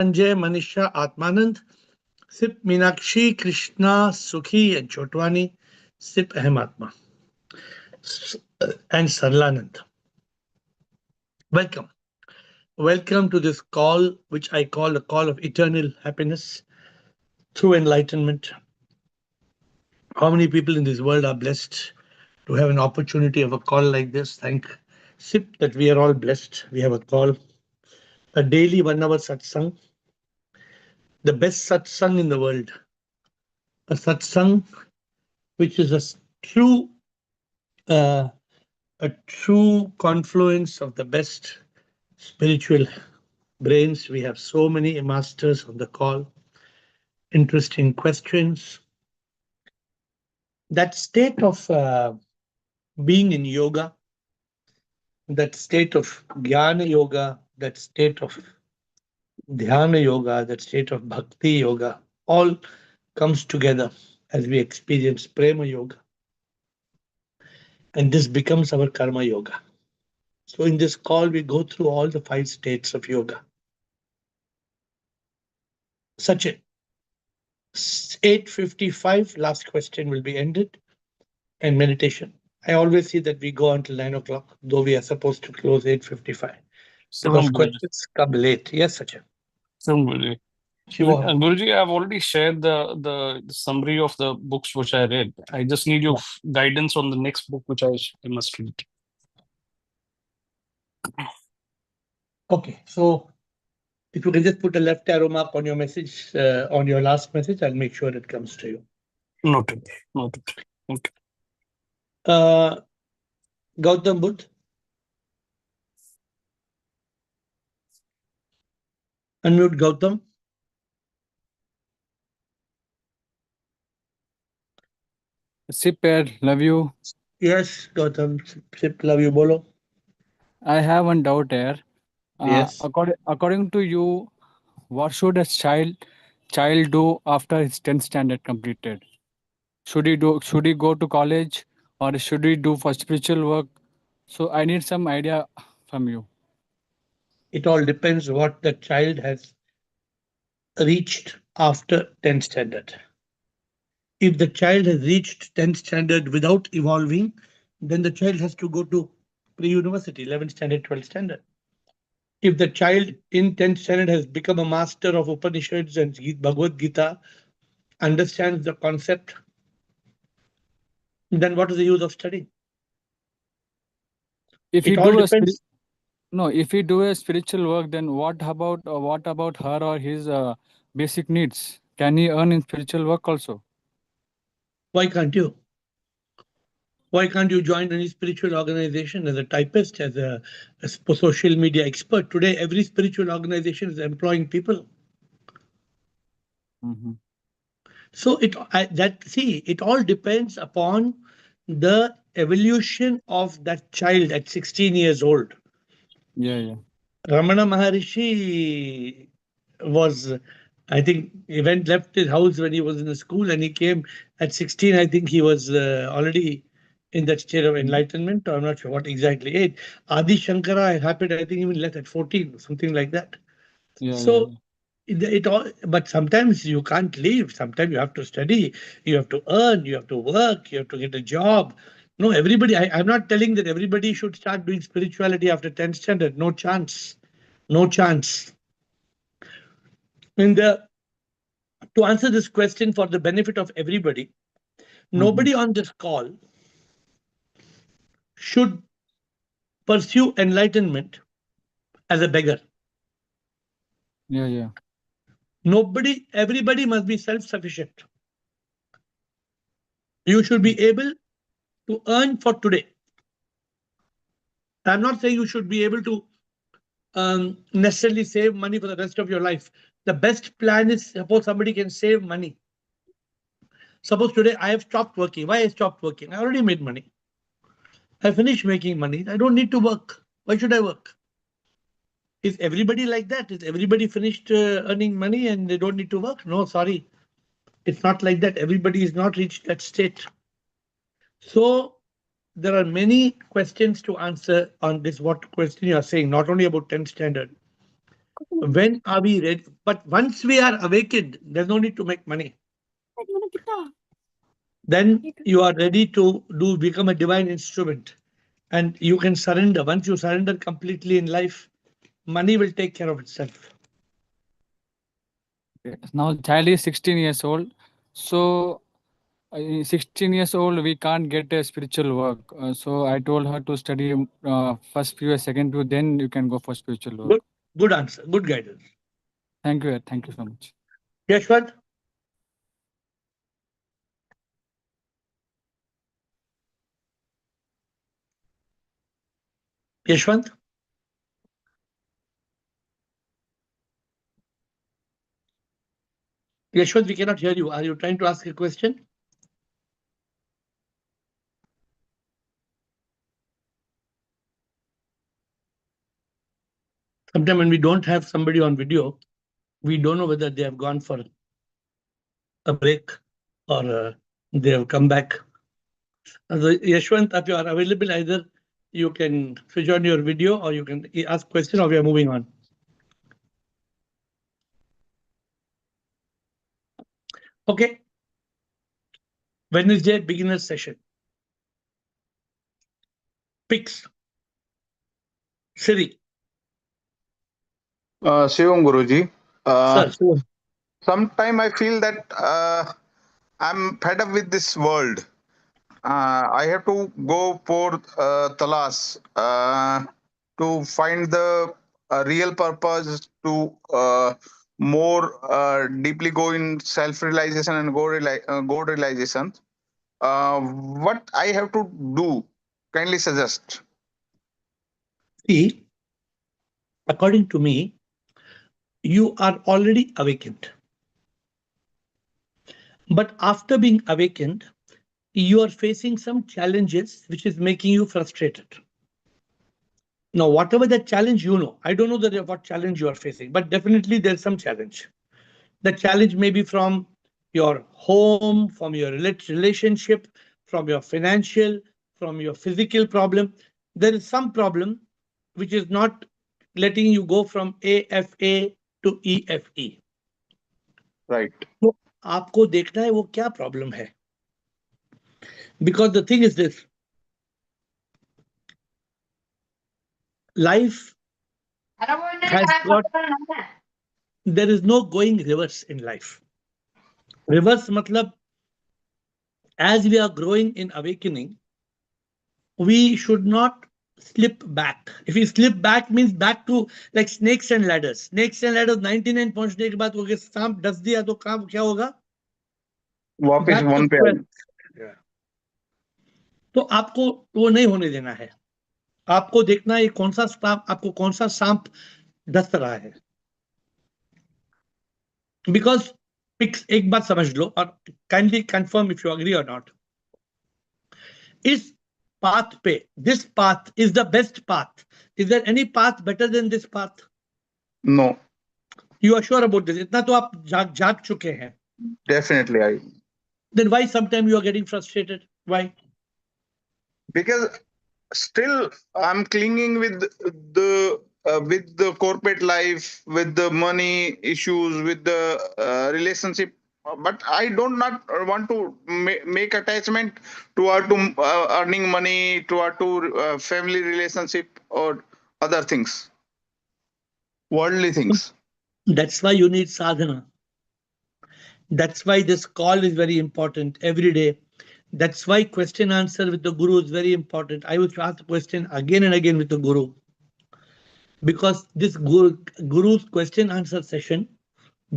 Sanjay, Manisha, Atmanand, Sip Meenakshi, Krishna, Sukhi, and Chotwani, Sip Ahmatma, and Sarlanand. Welcome. Welcome to this call, which I call the call of eternal happiness through enlightenment. How many people in this world are blessed to have an opportunity of a call like this? Thank SIP that we are all blessed. We have a call, a daily 1 hour satsang, the best satsang in the world. A satsang which is true, uh, a true confluence of the best spiritual brains. We have so many masters on the call, interesting questions. That state of being in yoga, that state of jnana yoga, that state of dhyana yoga, that state of bhakti yoga, all comes together as we experience prema yoga. And this becomes our karma yoga. So in this call, we go through all the 5 states of yoga. Such a 8:55, last question will be ended, and meditation. I always see that we go until 9 o'clock, though we are supposed to close 8:55 because Seven Guruji. questions come late. Yes, Sachin. Seven Guruji. Shiva. Guruji, I've already shared the summary of the books which I read. I just need your guidance on the next book which I must read. Okay, so if you can just put a left arrow mark on your message, on your last message, I'll make sure it comes to you. Noted. Noted. Okay. Uh, Gautam Buddh. Unmute Gautam. Sip pair, love you. Yes, Gautam. Sip, love you, bolo. I have one doubt here. Yes. According to you, what should a child do after his 10th standard completed? Should he go to college or should he do for spiritual work? So I need some idea from you. It all depends what the child has reached after 10th standard. If the child has reached 10th standard without evolving, then the child has to go to pre-university, 11th standard, 12th standard. If the child in 10th standard has become a master of Upanishads and Bhagavad Gita, understands the concept, then what is the use of studying? If he It all do a depends. no, if he do a spiritual work, then what about her or his basic needs? Can he earn in spiritual work also? Why can't you? Why can't you join any spiritual organization as a typist, as a social media expert? Today, every spiritual organization is employing people. Mm-hmm. So it all depends upon the evolution of that child at 16 years old. Yeah. Ramana Maharishi was, I think, left his house when he was in the school, and he came at 16. I think he was already in that state of Mm. enlightenment. I'm not sure what exactly age. Adi Shankara happened, I think, even left at 14, something like that. Yeah. So it all, but sometimes you can't leave. Sometimes you have to study, you have to earn, you have to work, you have to get a job. No, everybody, I'm not telling that everybody should start doing spirituality after 10th standard. No chance. No chance. In the To answer this question for the benefit of everybody, Mm-hmm. nobody on this call should pursue enlightenment as a beggar. Yeah. Everybody must be self-sufficient. You should be able to earn for today. I'm not saying you should be able to necessarily save money for the rest of your life. The best plan is, suppose somebody can save money. Suppose today I have stopped working. Why I stopped working? I already made money. I finished making money. I don't need to work. Why should I work? Is everybody like that? Is everybody finished earning money and they don't need to work? No, sorry. It's not like that. Everybody is not reached that state. So there are many questions to answer on this. What question you are saying, not only about 10th standard. When are we ready? But once we are awakened, there's no need to make money. Then you are ready to become a divine instrument, and you can surrender. Once you surrender completely in life, money will take care of itself. Now child is 16 years old. So 16 years old, we can't get a spiritual work. So I told her to study first PU, second PU, then you can go for spiritual work. Good answer. Good guidance. Thank you. Thank you so much. Yashwant? Yashwant? Yashwant, we cannot hear you. Are you trying to ask a question? Sometimes when we don't have somebody on video, we don't know whether they have gone for a break or they have come back. Yashwant, if you are available, either you can switch on your video or you can ask question, or we are moving on. Okay. Wednesday beginner session. Picks. Siri. Shivam Guruji, Sir. sometime I feel that I'm fed up with this world. I have to go for talas to find the real purpose, to more deeply go in self-realization and God realization. What I have to do? Kindly suggest. See, according to me, you are already awakened. But after being awakened, you are facing some challenges which is making you frustrated. Now, whatever that challenge, I don't know what challenge you are facing, but definitely there's some challenge. The challenge may be from your home, from your relationship, from your financial, from your physical problem. There is some problem which is not letting you go from AFA to EFE. Right. तो आपको देखना है वो क्या problem है. Because the thing is this, life has got, there is no going reverse in life. Reverse matlab, as we are growing in awakening, we should not slip back. If we slip back, means back to like snakes and ladders. Snakes and ladders 99 पहुंचने के बाद वो सांप डस दिया तो काम क्या होगा? वापस Back to वन पे square. तो आपको वो नहीं होने देना है. आपको देखना है कौन सा सांप, आपको कौन सा सांप डस रहा है. Because एक बात समझ लो और kindly confirm if you agree or not. इस path पे, this path is the best path. Is there any path better than this path? No. You are sure about this? इतना तो आप जाग चुके हैं. Definitely, I. Then why sometimes you are getting frustrated? Why? Because still I'm clinging with the corporate life, with the money issues, with the relationship. But I don't not want to make attachment toward to earning money, toward to family relationship or other things, worldly things. That's why you need sadhana. That's why this call is very important every day. That's why question answer with the guru is very important. I would ask the question again and again with the guru. Because this guru's question answer session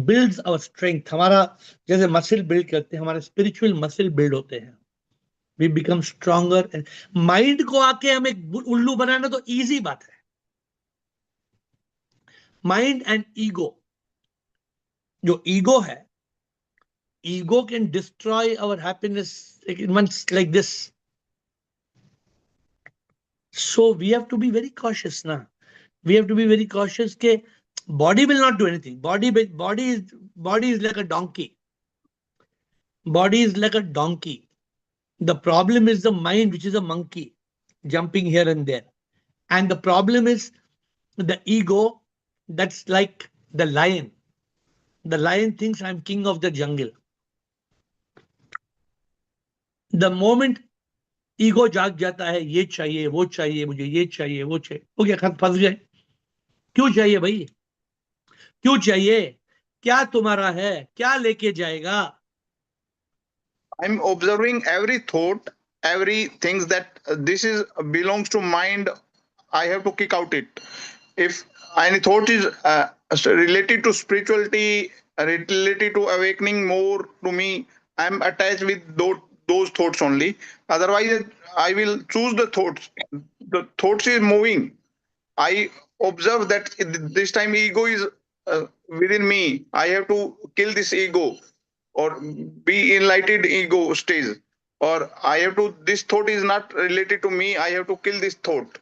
builds our strength. हमारा जैसे muscle build करते हैं, हमारे spiritual muscle build होते हैं. We become stronger. Mind को आके हमें उल्लू बनाना तो इजी बात है. माइंड एंड ईगो, जो ईगो है, ego can destroy our happiness in months like this. So we have to be very cautious now. We have to be very cautious that body will not do anything. Body is like a donkey. Body is like a donkey. The problem is the mind, which is a monkey, jumping here and there. And the problem is the ego, That's like the lion. The lion thinks I'm king of the jungle. The moment ego जाग जाता है, ये चाहिए, वो चाहिए, मुझे ये चाहिए, वो चाहिए, हो गया, खत फंस गए। क्यों चाहिए भाई? क्यों चाहिए? क्या तुम्हारा है? क्या लेके जाएगा? I'm observing every thought, every things that this is belongs to mind. I have to kick out it. If any thought is related to spirituality, related to awakening more to me, I'm attached with those thoughts only. Otherwise, I will choose the thoughts. The thoughts is moving. I observe that this time ego is within me. I have to kill this ego or be enlightened ego stage. Or I have to, this thought is not related to me. I have to kill this thought.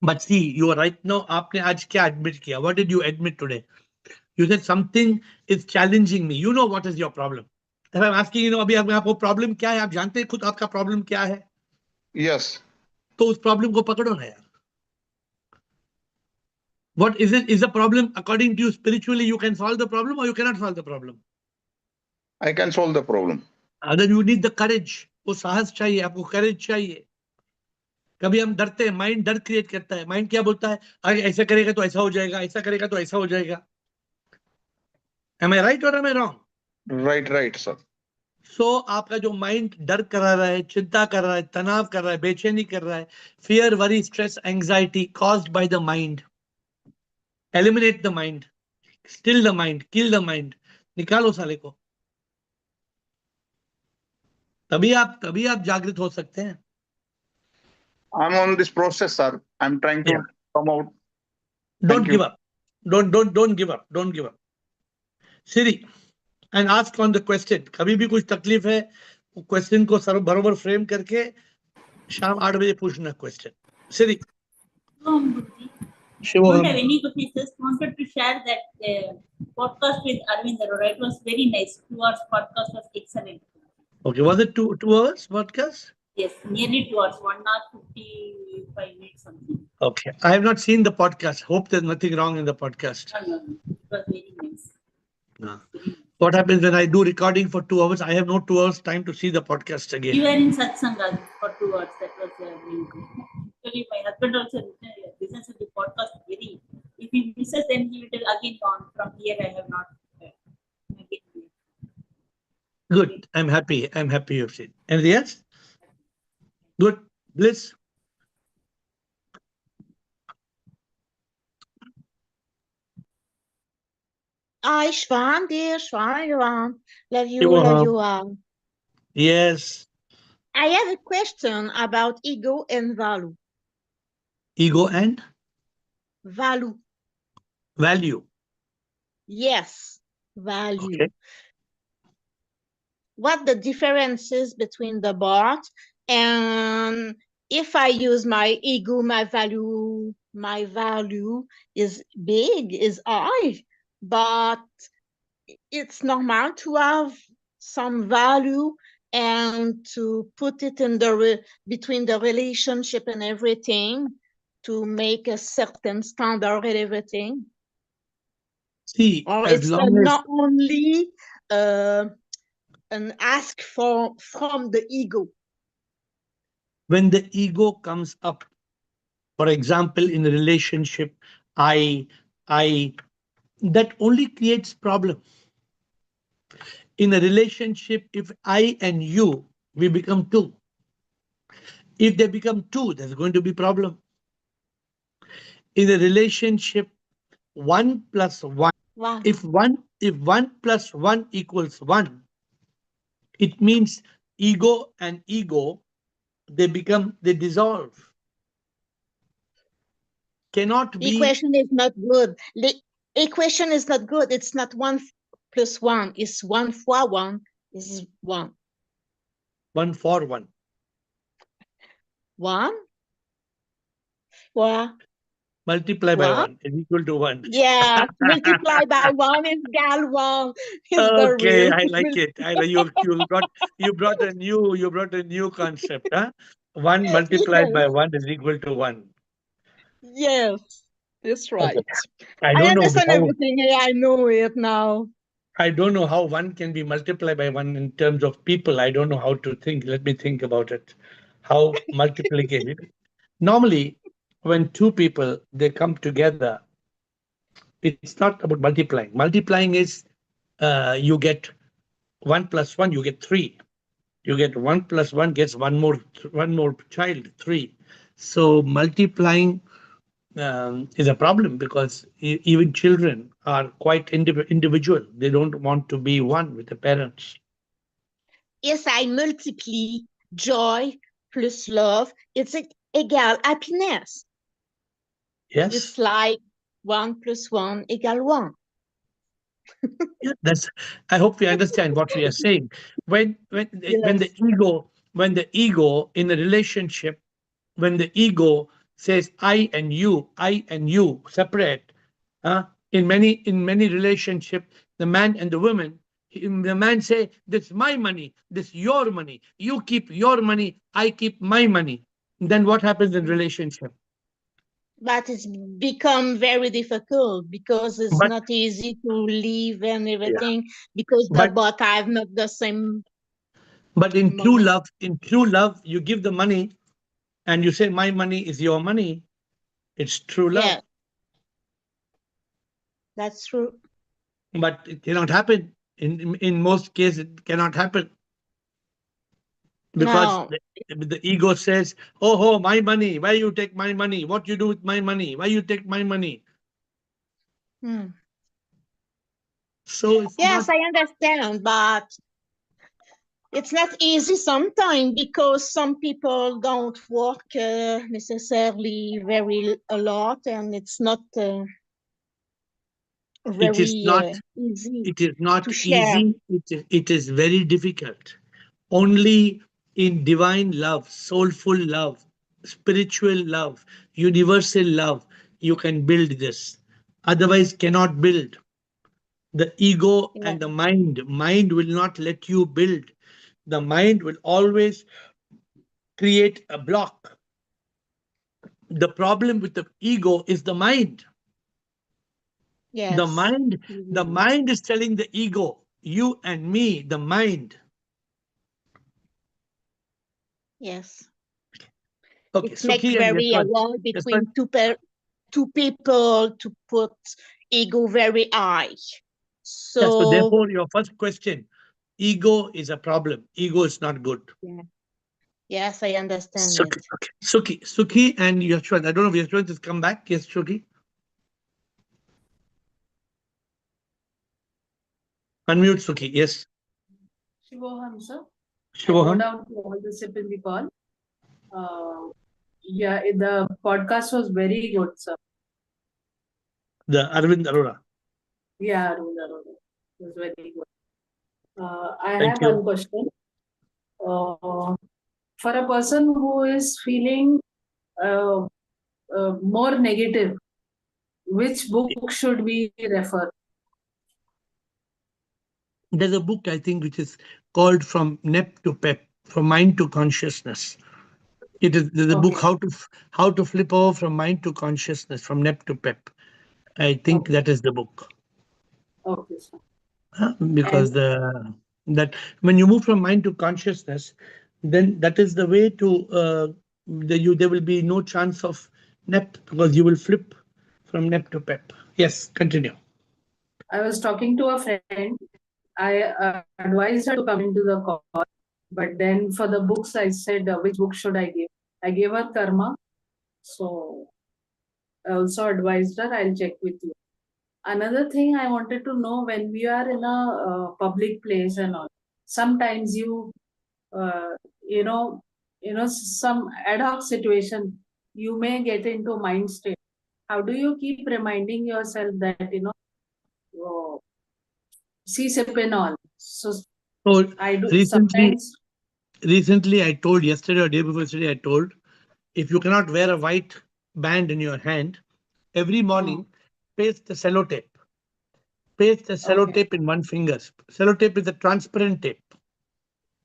But see, you are right now. आपने आज क्या admit किया? What did you admit today? You said something is challenging me. You know what is your problem. If I'm asking, अभी आपको problem क्या है? आप जानते हैं खुद आपका problem क्या है? Yes. तो उस problem को पकड़ो ना यार. What is it? Is the problem according to you spiritually? You can solve the problem or you cannot solve the problem. I can solve the problem. Then you need the courage. वो साहस चाहिए, आपको courage चाहिए. कभी हम डरते हैं, mind डर क्रिएट करता है. माइंड क्या बोलता है? अरे ऐसा करेगा तो ऐसा हो जाएगा, ऐसा करेगा तो ऐसा हो जाएगा. Am I right or am I wrong? Right, sir. So आपका जो माइंड डर करा रहा है, चिंता कर रहा है, तनाव कर रहा है, बेचैनी कर रहा है, fear, worry, stress, anxiety caused by the mind. Eliminate the mind, still the mind, kill the mind. निकालो साले को. तभी आप जागृत हो सकते हैं. I'm on this process, sir. I'm trying to come out. Don't give up. Don't give up. Don't give up. Siri, and ask on the question. कभी भी कुछ तकलीफ है, क्वेश्चन को बरोबर फ्रेम करके शाम 8 बजे पूछना question. Siri. Don't have any questions. Just wanted to share that podcast with Arvind Arora. It was very nice. 2 hours podcast was excellent. Okay, was it 2 hours podcast? Yes, nearly 2 hours, 1 hour 55 minutes something. Okay, I have not seen the podcast. Hope there's nothing wrong in the podcast. No. It was very nice. No. What happens when I do recording for 2 hours? I have no 2 hours time to see the podcast You again. were in Satsang for 2 hours. That was amazing. Actually, my husband also listens to the podcast very. If he misses, then he will tell again on from here. I have not. Again. Good. I'm happy. I'm happy you've seen. Anything else? Good. Bliss. Hi, Shwan, dear Shwan. Love you, Shivoham. love you all. Yes. I have a question about ego and value. Ego and Value. value. Yes, value. Okay. What the differences between the both, and if I use my ego, my value is big, is high, but it's normal to have some value and to put it in the between the relationship and everything to make a certain standard and everything. See, Or as it's long as not only an ask from the ego. when the ego comes up, for example, in a relationship, I, that only creates problem. In a relationship, if I and you, we become two. If they become two, there's going to be problem. In a relationship, 1 plus 1. Wow. If 1 plus 1 equals 1, it means ego and ego, they dissolve. Cannot be. Equation is not good. The equation is not good. It's not 1 plus 1. It's 1 for 1 is 1. 1 for 1. 1 for Multiply by what? 1 is equal to 1. Yeah, multiply by 1 is gal 1. Is the Okay, real. I like it. You brought a new concept, huh? 1 multiplied by 1 is equal to 1. Yes. That's right. I I don't know understand how everything. Yeah, I know it now. I don't know how one can be multiplied by one in terms of people. I don't know how to think. Let me think about it. How multiplicated. Normally, when two people they come together, it's not about multiplying. Multiplying is you get 1 plus 1, you get 3. You get 1 plus 1 gets one more child, 3. So multiplying is a problem because even children are quite individual. They don't want to be one with the parents. Yes, I multiply joy plus love. It's equal happiness. Yes. It's like 1 plus 1 equal 1. Yeah, that's. I hope we understand what we are saying. When the Yes. ego in a relationship, when the ego says I and you separate, in many relationship, the man and the woman, the man say, "This my money, this your money. You keep your money, I keep my money." Then what happens in relationship? But it's become very difficult because it's But not easy to live and yeah, everything because the but both have not the same but money. in true love, you give the money and you say, "My money is your money." It's true love. Yeah, that's true. But it cannot happen. In most cases, it cannot happen because Now, the ego says, "Oh, my money. Why you take my money? What you do with my money? Why you take my money?" hmm. So it's Yes, not. I understand, but it's not easy sometimes because some people don't work necessarily very a lot, and it's not It is very not. easy It is to not share. easy. It is very difficult. Only in divine love, soulful love, spiritual love, universal love, you can build this. Otherwise, cannot build. The ego Yeah. and the mind will not let you build. The mind will always create a block. The problem with the ego is the mind. The Yes. mind, the mind is telling the ego, you and me, the mind. Yes. Okay, It makes Sukhi and very a Yashwant. wall Yashwant, between two people to put ego very high. yeah, so So therefore, your first question, ego is a problem. Ego is not good. yeah. Yes, I understand Sukhi, it. okay. Sukhi and Yashwant. I don't know if Yashwant has come back. Yes, Sukhi. Unmute Sukhi. Yes. Shivoham, sir. I go Shivoham. down to all the sip in the call. Yeah, the podcast was very good, sir. The Arvind Arora. Yeah, Aruna, it was very good. I Thank have you. one question. For a person who is feeling uh, more negative, which book should we refer? There's a book, I think, which is called From Nep to Pep, From Mind to Consciousness. There's a book, Okay. how to flip over from mind to consciousness, from Nep to Pep. I think Okay. that is the book. Okay, sir. Because that when you move from mind to consciousness, then that is the way to there will be no chance of Nep because you will flip from Nep to Pep. Yes, continue. I was talking to a friend. I advised her to come into the call, but then for the books, I said, which book should I give? I gave her Karma. So I also advised her, I'll check with you. Another thing I wanted to know, when we are in a public place and all, sometimes uh, you know, some ad hoc situation, you may get into mind state. How do you keep reminding yourself that, oh, see sip and all? So So I do recently, sometimes. recently I told yesterday or day before yesterday, I told if you cannot wear a white band in your hand, every morning paste the sellotape. Paste the Okay. sellotape in one finger. Sellotape is a transparent tape.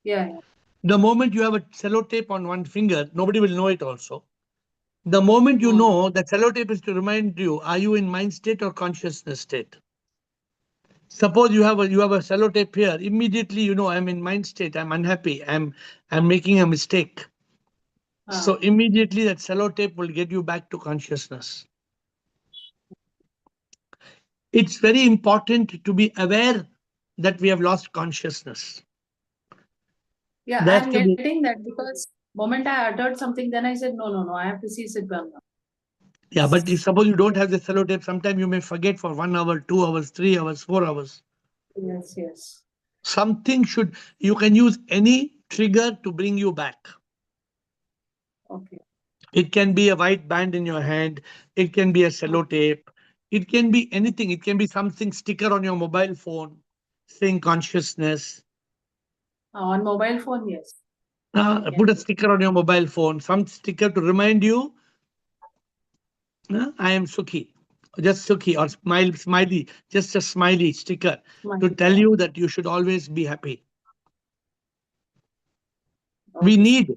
Yeah. The moment you have a sellotape on one finger, nobody will know it also. The moment you know that sellotape is to remind you, are you in mind state or consciousness state? Suppose you have a sellotape here. Immediately you know I'm in mind state. I'm unhappy. I'm making a mistake. So immediately that sellotape will get you back to consciousness. It's very important to be aware that we have lost consciousness. Yeah, There has I'm to be. getting that because moment I uttered something, then I said, no, I have to see Sidbam now. Yeah, but if suppose you don't have the sellotape, sometime you may forget for 1 hour, 2 hours, 3 hours, 4 hours. Yes. Something should, you can use any trigger to bring you back. Okay. It can be a white band in your hand. It can be a sellotape. It can be anything. It can be something sticker on your mobile phone saying consciousness. On mobile phone, yes. Put a sticker on your mobile phone, some sticker to remind you, I am Sukhi. Just Sukhi or smiley, just a smiley sticker to tell you that you should always be happy. We Okay.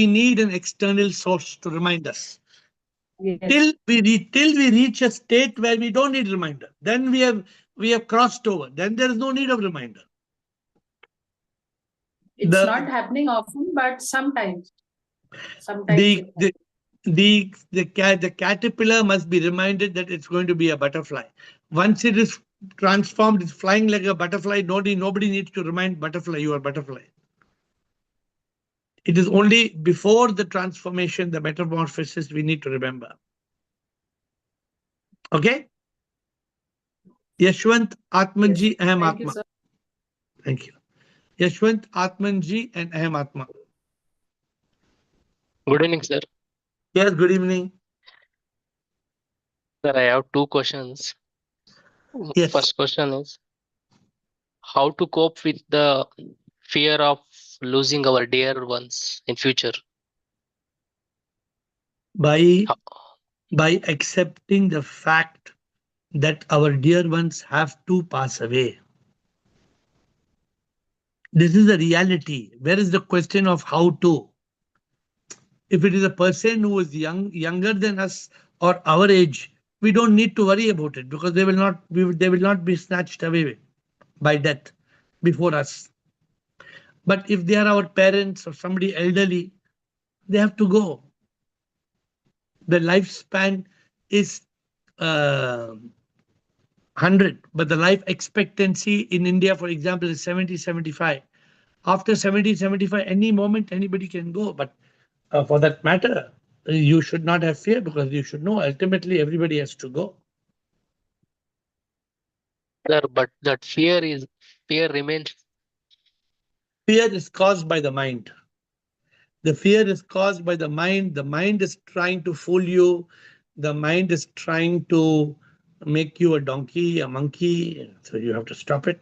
need an external source to remind us. Yes. Till we reach a state where we don't need reminder, then we have crossed over. Then there is no need of reminder. It's not happening often, but sometimes. The caterpillar must be reminded that it's going to be a butterfly. Once it is transformed, it's flying like a butterfly. Nobody needs to remind butterfly you are butterfly. It is only before the transformation, the metamorphosis, we need to remember. Okay? Yashwant Atmanji, Aham Atma. Thank you. Yashwant Atmanji and Aham Atma. Good evening, sir. Yes, good evening. Sir, I have two questions. Yes. First question is how to cope with the fear of losing our dear ones in future? By accepting the fact that our dear ones have to pass away. This is the reality. Where is the question of how to? If it is a person who is younger than us or our age, we don't need to worry about it because they will not be snatched away by death before us. But if they are our parents or somebody elderly, they have to go. The lifespan is 100, but the life expectancy in India, for example, is 70, 75. After 70, 75, any moment anybody can go. But for that matter, you should not have fear because you should know ultimately everybody has to go. Sir, but that fear remains. Fear is caused by the mind. The fear is caused by the mind. The mind is trying to fool you. The mind is trying to make you a donkey, a monkey. So you have to stop it.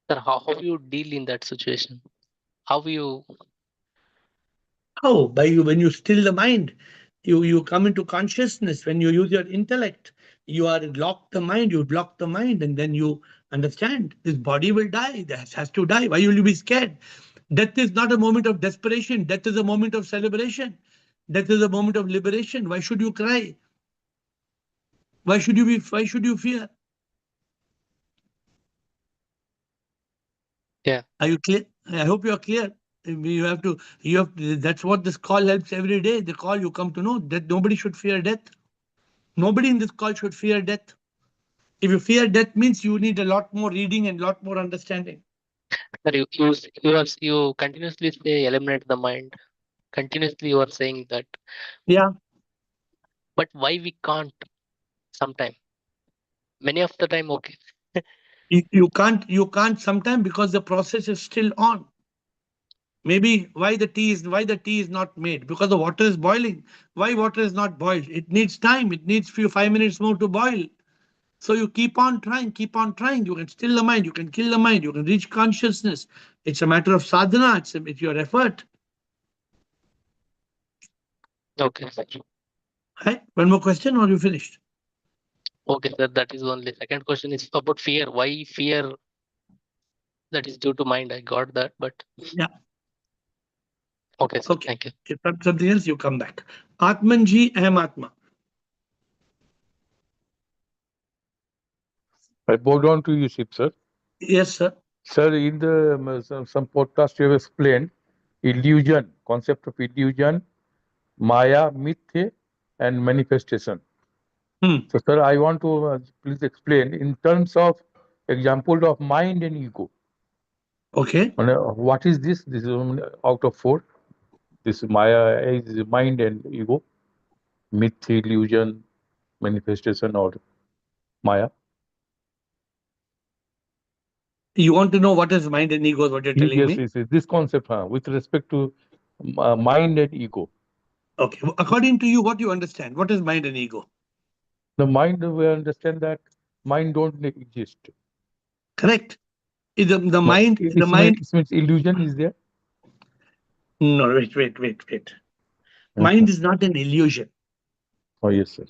Sir, how you deal in that situation? How you? How? When you still the mind, you come into consciousness. When you use your intellect, you are locked the mind. You block the mind, and then you understand this body will die. This has to die. Why will you be scared? Death is not a moment of desperation. Death is a moment of celebration. Death is a moment of liberation. Why should you cry? Why should you fear? Yeah. Are you clear? I hope you are clear. That's what this call helps every day. The call you come to know that nobody should fear death. Nobody in this call should fear death. If you fear death means you need a lot more reading and a lot more understanding. Sir, you continuously say eliminate the mind. Continuously you are saying that. Yeah. But why we can't sometime? Many of the time, okay. You can't sometime because the process is still on. Maybe why the tea is not made? Because the water is boiling. Why water is not boiled? It needs time. It needs 5 minutes more to boil. So you keep on trying, keep on trying. You can still the mind, you can kill the mind, you can reach consciousness. It's a matter of sadhana, it's your effort. Okay, sir. Right? One more question or you finished? Okay, sir. That is only. Second question is about fear. Why fear? That is due to mind. I got that, but Yeah. Okay, sir. Okay. Thank you. If that's something else, you come back. Atmanji, Aham Atma. I bow down to you, Ship, sir. Yes, sir. Sir, in the some podcast you have explained illusion, concept of illusion, Maya, myth, and manifestation. So, sir, I want to please explain in terms of example of mind and ego. Okay. What is this? This is out of four. This Maya is mind and ego, myth, illusion, manifestation, or Maya. You want to know what is mind and ego, is what you're telling Yes, me? yes, yes. This concept with respect to mind and ego. Okay. According to you, what you understand? What is mind and ego? The mind, we understand that mind don't exist. Correct. The No, mind, the mind. it means illusion is there. No, wait. Mind is not an illusion. Oh, yes, sir.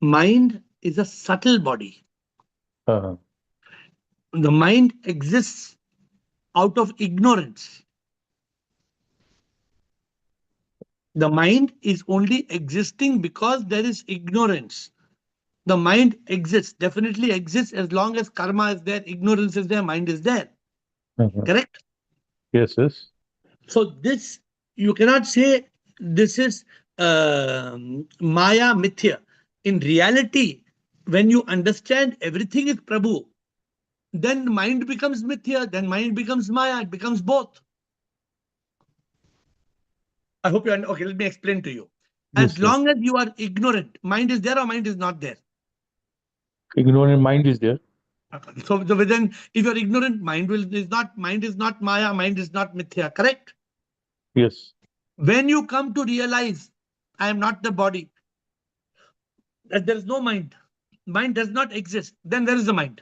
Mind is a subtle body. Uh-huh. The mind exists out of ignorance. The mind is only existing because there is ignorance. The mind exists, definitely exists as long as karma is there, ignorance is there, mind is there. Uh-huh. Correct? Yes, yes. So this, you cannot say this is Maya Mithya. In reality, when you understand everything is Prabhu, then mind becomes Mithya, then mind becomes Maya, it becomes both. I hope you understand. Okay, let me explain to you. As Yes, long as you are ignorant, mind is there or mind is not there? ignorant mind is there. So then, if you're ignorant, mind is not Maya, mind is not Mithya, correct? Yes. When you come to realize, I am not the body, that there is no mind does not exist, then there is a mind.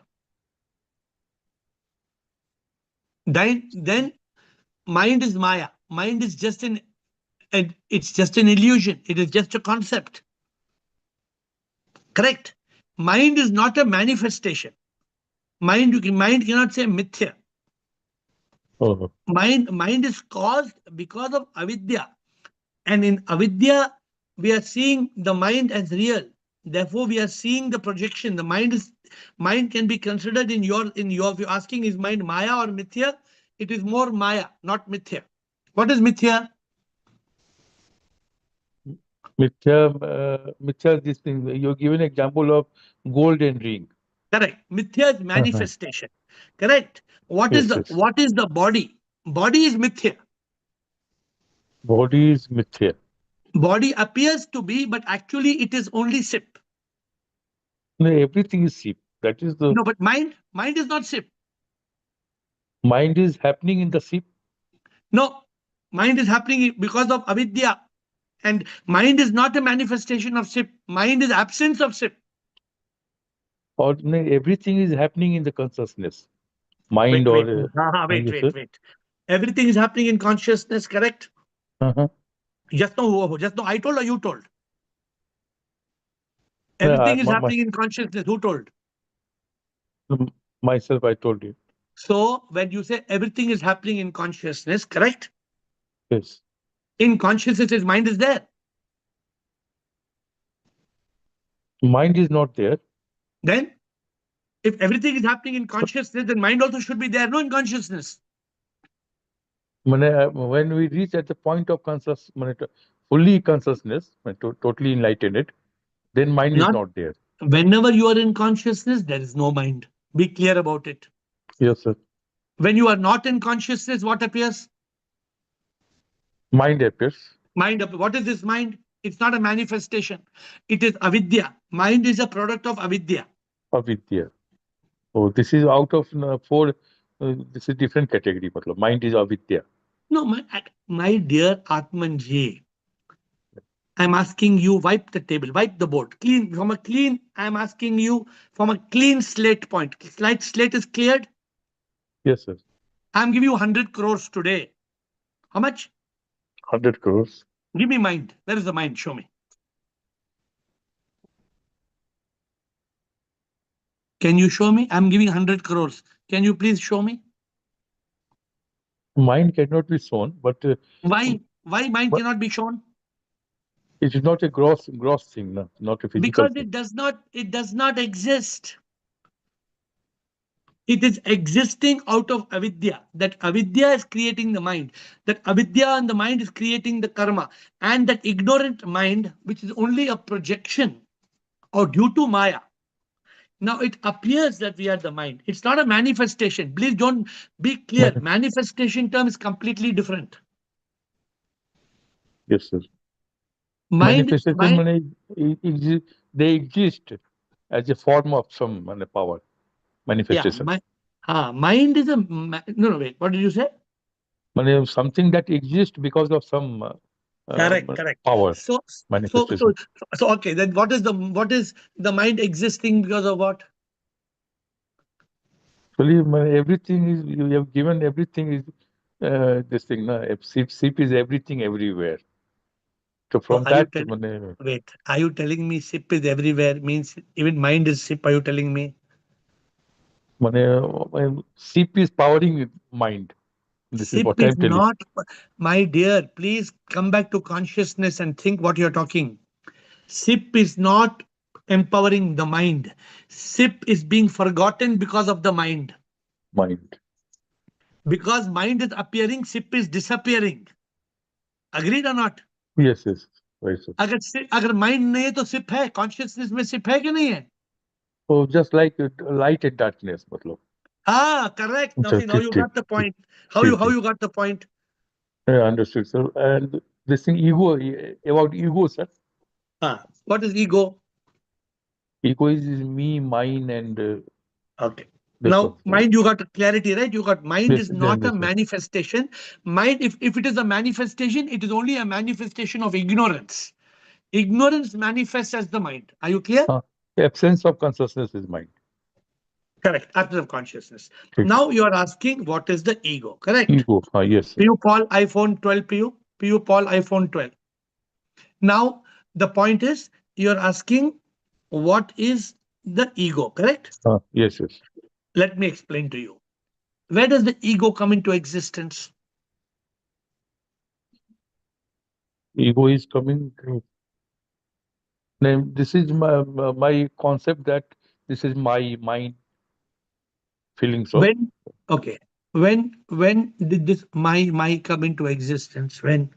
Then mind is Maya. Mind is it's just an illusion. It is just a concept. Correct? Mind is not a manifestation. Mind cannot say Mithya. Oh. Mind is caused because of avidya. And in avidya, we are seeing the mind as real. Therefore, we are seeing the projection. The mind can be considered if you're asking, is mind Maya or Mithya? It is more Maya, not Mithya. What is Mithya? Mithya, this thing, you're giving example of golden ring. Correct. Mithya is manifestation. Correct. What is Yes, yes. the body? Body is Mithya. Body is Mithya. Body appears to be, but actually it is only sip. No, everything is sip. That is the No, but mind is not sip. mind is happening in the sip. No, mind is happening because of avidya. And mind is not a manifestation of sip. Mind is absence of sip. Or no, everything is happening in the consciousness. Mind Wait. or yes, sir. Wait. Everything is happening in consciousness, correct? Uh-huh. Just know I told or you told? No, Everything is happening in consciousness. Who told? myself, I told you. So when you say everything is happening in consciousness, correct? Yes. In consciousness, his mind is there. Mind is not there. Then, if everything is happening in consciousness, then mind also should be there, no, in consciousness. When we reach at the point of fully consciousness, totally enlightened, then mind is not there. Whenever you are in consciousness, there is no mind. Be clear about it. Yes, sir. When you are not in consciousness, what appears? Mind appears. What is this mind? It's not a manifestation. It is avidya. Mind is a product of avidya. Avidya. Oh, this is out of four. This is different category. Mind is avidya. No, my dear Atmanji, I'm asking you, wipe the table, wipe the board, I'm asking you from a clean slate point. Slate is cleared. Yes, sir. I'm giving you 100 crores today. How much? 100 crores. Give me mind. Where is the mind? Show me. Can you show me? I'm giving 100 crores. Can you please show me? Mind cannot be shown, but Why? Why mind But cannot be shown? it is not a gross thing, no, not a physical Because thing. it does not exist. It is existing out of avidya. That avidya is creating the mind. That avidya and the mind is creating the karma. And that ignorant mind, which is only a projection or due to Maya. Now it appears that we are the mind. It's not a manifestation. Please don't be clear. Mani- Manifestation term is completely different. Yes, sir. Mind, Manifestation they exist as a form of some power. yeah, Manifestation. mind is no, wait, what did you say? Something that exists because of some Correct. power So, so, so, manifestation. so, okay. Then what is the mind existing because of what? Actually, everything is you have given everything is this thing. No? SIP is everything everywhere. So So from are you that, telling? Wait, are you telling me SIP is everywhere? Means even mind is SIP? Are you telling me? SIP is powering mind. This is SIP what is I'm telling. not, my dear. Please come back to consciousness and think what you're talking. SIP is not empowering the mind. SIP is being forgotten because of the mind. Mind. Because mind is appearing, SIP is disappearing. Agreed or not? Yes. Right, sir. अगर mind नहीं है तो SIP है, consciousness में SIP है कि नहीं है? So just like light and darkness, matlab. Correct. Now So, see, now you got the point. How you got the point? I understood, sir. And this thing, about ego, sir. What is ego? Ego is me, mine, and Okay. this Now, one. mind, you got clarity, right? You got mind Yes, is not a sir. manifestation. Mind, if it is a manifestation, it is only a manifestation of ignorance. Ignorance manifests as the mind. Are you clear? Absence of consciousness is mind. Correct. Absence of consciousness. Okay. Now you are asking what is the ego? Correct. Ego. Yes, sir. PU Paul iPhone 12 PU. PU Paul iPhone 12. Now the point is you're asking what is the ego, correct? Yes. Let me explain to you. Where does the ego come into existence? Ego is coming. This is my concept that this is my mind feeling so. When okay. When did this my come into existence? When?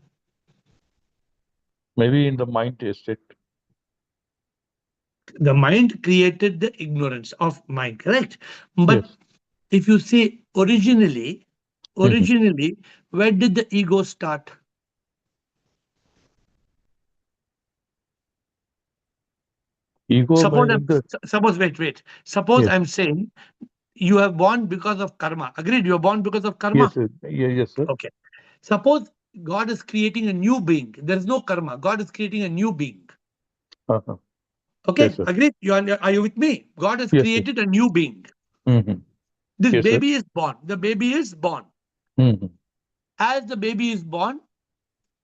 Maybe in the mind state. The mind created the ignorance of mind, correct? But Yes. if you say originally, where did the ego start? Ego. Wait. Suppose Yes. I'm saying you have born because of karma. Agreed? You are born because of karma. Yes, sir. Yes, sir. Okay. Suppose God is creating a new being. There is no karma. God is creating a new being. Uh-huh. Okay. Yes, sir. Agreed? Are you with me? God has Yes, created a new being. Mm-hmm. This Yes, baby is born. The baby is born. Mm-hmm. As the baby is born,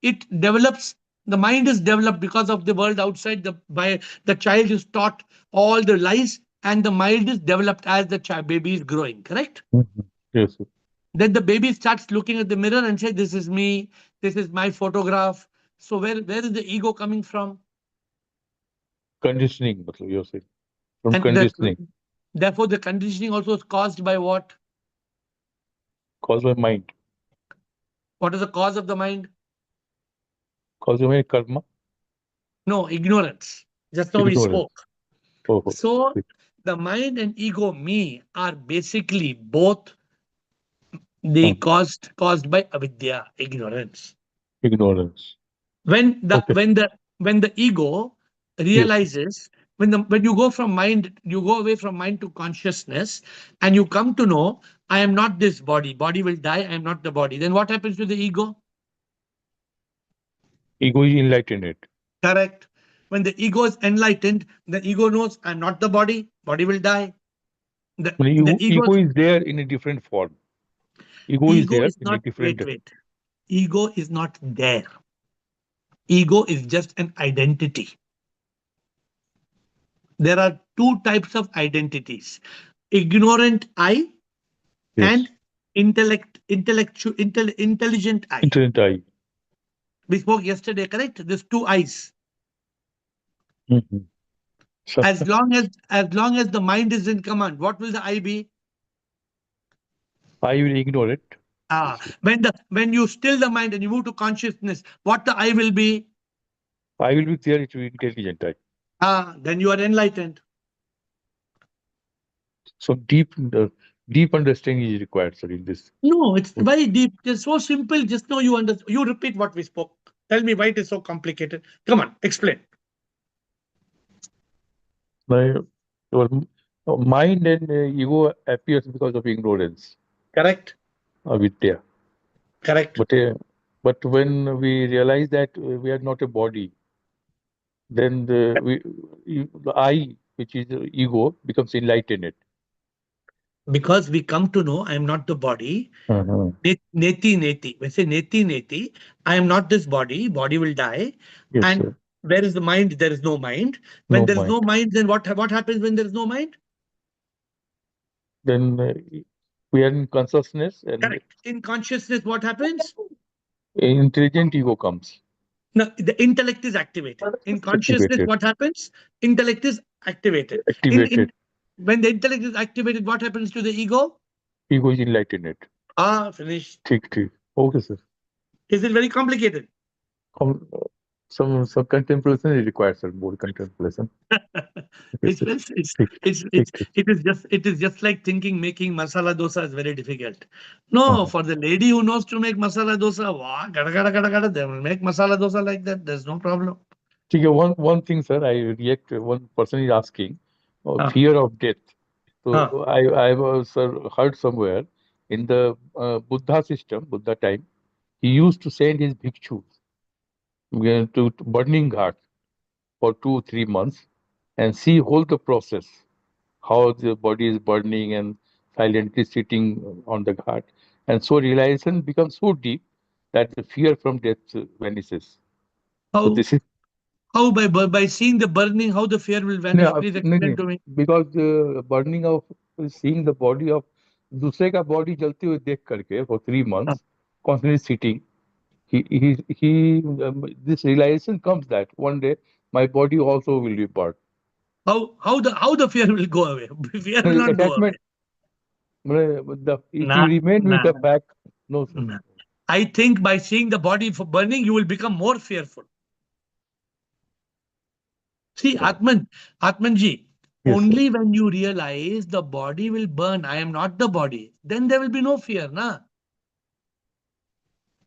it develops. The mind is developed because of the world outside. The child is taught all the lies, and the mind is developed as the baby is growing. Correct? Mm-hmm. Yes, sir. Then the baby starts looking at the mirror and say, "This is me. This is my photograph." So where is the ego coming from? Conditioning, you're saying. From And conditioning. therefore, the conditioning also is caused by what? Caused by mind. What is the cause of the mind? Caused by karma. No, ignorance. Just now we Ignorance. spoke. Oh. So the mind and ego, me, are basically both the caused by avidya, ignorance. Ignorance. When the ego realizes, when you go from mind, you go away from mind to consciousness, and you come to know, I am not this body. Body will die. I am not the body. Then what happens to the ego? Ego is enlightened. Correct. When the ego is enlightened, the ego knows I'm not the body. Body will die. The Ego is there in a different form. Ego is there is in a not. different. Wait. Ego is not there. Ego is just an identity. There are two types of identities: ignorant I and intelligent I. Intelligent I. We spoke yesterday, correct? There's two eyes. Mhm. Sure. As long as the mind is in command, what will the eye be? I will ignore it. When you still the mind and you move to consciousness, what the eye will be? I will be there, it will be intelligent. Then you are enlightened. So deep understanding is required, sir, in this. No, it's very deep. It's so simple. Just know you understand. You repeat what we spoke. Tell me why it is so complicated. Come on, explain. My, your mind and ego appears because of ignorance, Correct. avidya. Correct. But when we realize that we are not a body, then the I, which is the ego, becomes enlightened. Because we come to know I am not the body. Uh-huh. Neti neti. When say neti neti, I am not this body. Body will die. Yes, And sir. where is the mind? There is no mind. When No there is mind. no mind, then what happens when there is no mind? Then we are in consciousness, and Correct. In consciousness, what happens? intelligent ego comes. No, the intellect is activated. In consciousness, Activated. what happens? Intellect is activated. Activated. When the intellect is activated, what happens to the ego? Ego is enlightened. Finished. ठीक. Okay, sir. Is it very complicated? Some contemplation is required, sir. More contemplation. It's ठीक. it is just like thinking making masala dosa is very difficult. No, for the lady who knows to make masala dosa, wow, gada, they will make masala dosa like that. There's no problem. ठीक है. One thing, sir, I react. One person is asking, fear of death. So I was, sir, heard somewhere in the Buddha system, Buddha time, he used to send his bhikshus to burning ghat for 2 3 months and see whole the process, how the body is burning and silently sitting on the ghat. And so realization becomes so deep that the fear from death vanishes. So How this is how by seeing the burning, how the fear will vanish? Please explain to me. because the burning of seeing the body of दूसरे का body जलते हुए देख करके for 3 months constantly sitting, this realization comes that one day my body also will be burned. How the fear will go away? Fear will not go away. Attachment. If you remain with the fact, no, sir. Nah. I think by seeing the body for burning, you will become more fearful. See, Atmanji, Yes, only when you realize the body will burn, I am not the body, then there will be no fear, na?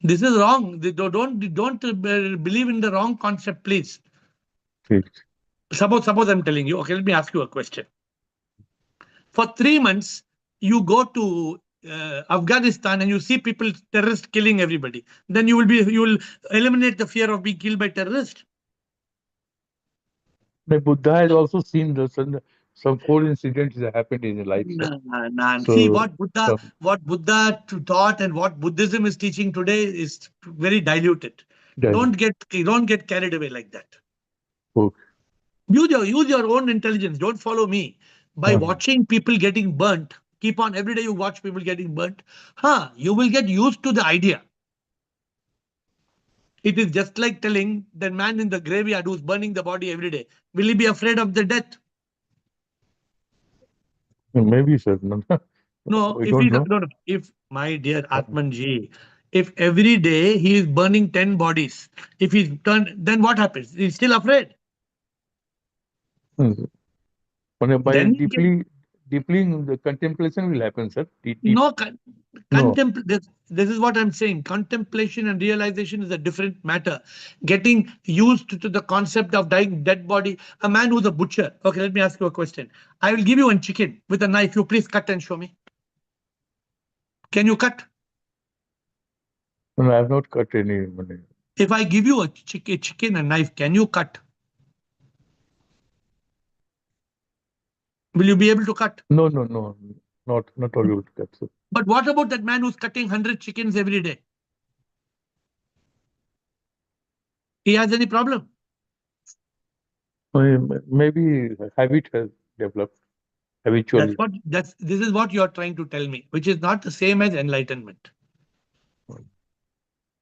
This is wrong. Don't believe in the wrong concept, please. Yes. Suppose I'm telling you. Okay, let me ask you a question. For 3 months, you go to Afghanistan and you see people terrorists killing everybody. Then you will eliminate the fear of being killed by terrorists. The Buddha has also seen some 4 incidents that happened in his life, sir. Nah. So, See what Buddha taught and what Buddhism is teaching today is very diluted. Don't get carried away like that. Okay. Use your own intelligence. Don't follow me. By watching people getting burnt, keep on every day you watch people getting burnt. You will get used to the idea. It is just like telling the man in the graveyard who's burning the body every day. Will he be afraid of the death? Maybe, sir. No, I don't know. if my dear Atmanji, if every day he is burning 10 bodies, if he's turned, then what happens? He's still afraid. By Then deeply the contemplation will happen, sir. no, No. this is what I'm saying. Contemplation and realization is a different matter. Getting used to the concept of dying dead body. A man who's a butcher. Okay, let me ask you a question. I will give you one chicken with a knife. You please cut and show me. Can you cut? No, I have not cut any. If I give you a chicken and knife, can you cut? Will you be able to cut? No. Not able to cut, sir. But what about that man who's cutting 100 chickens every day? He has any problem? Maybe habit has developed habitually. This is what you are trying to tell me, which is not the same as enlightenment.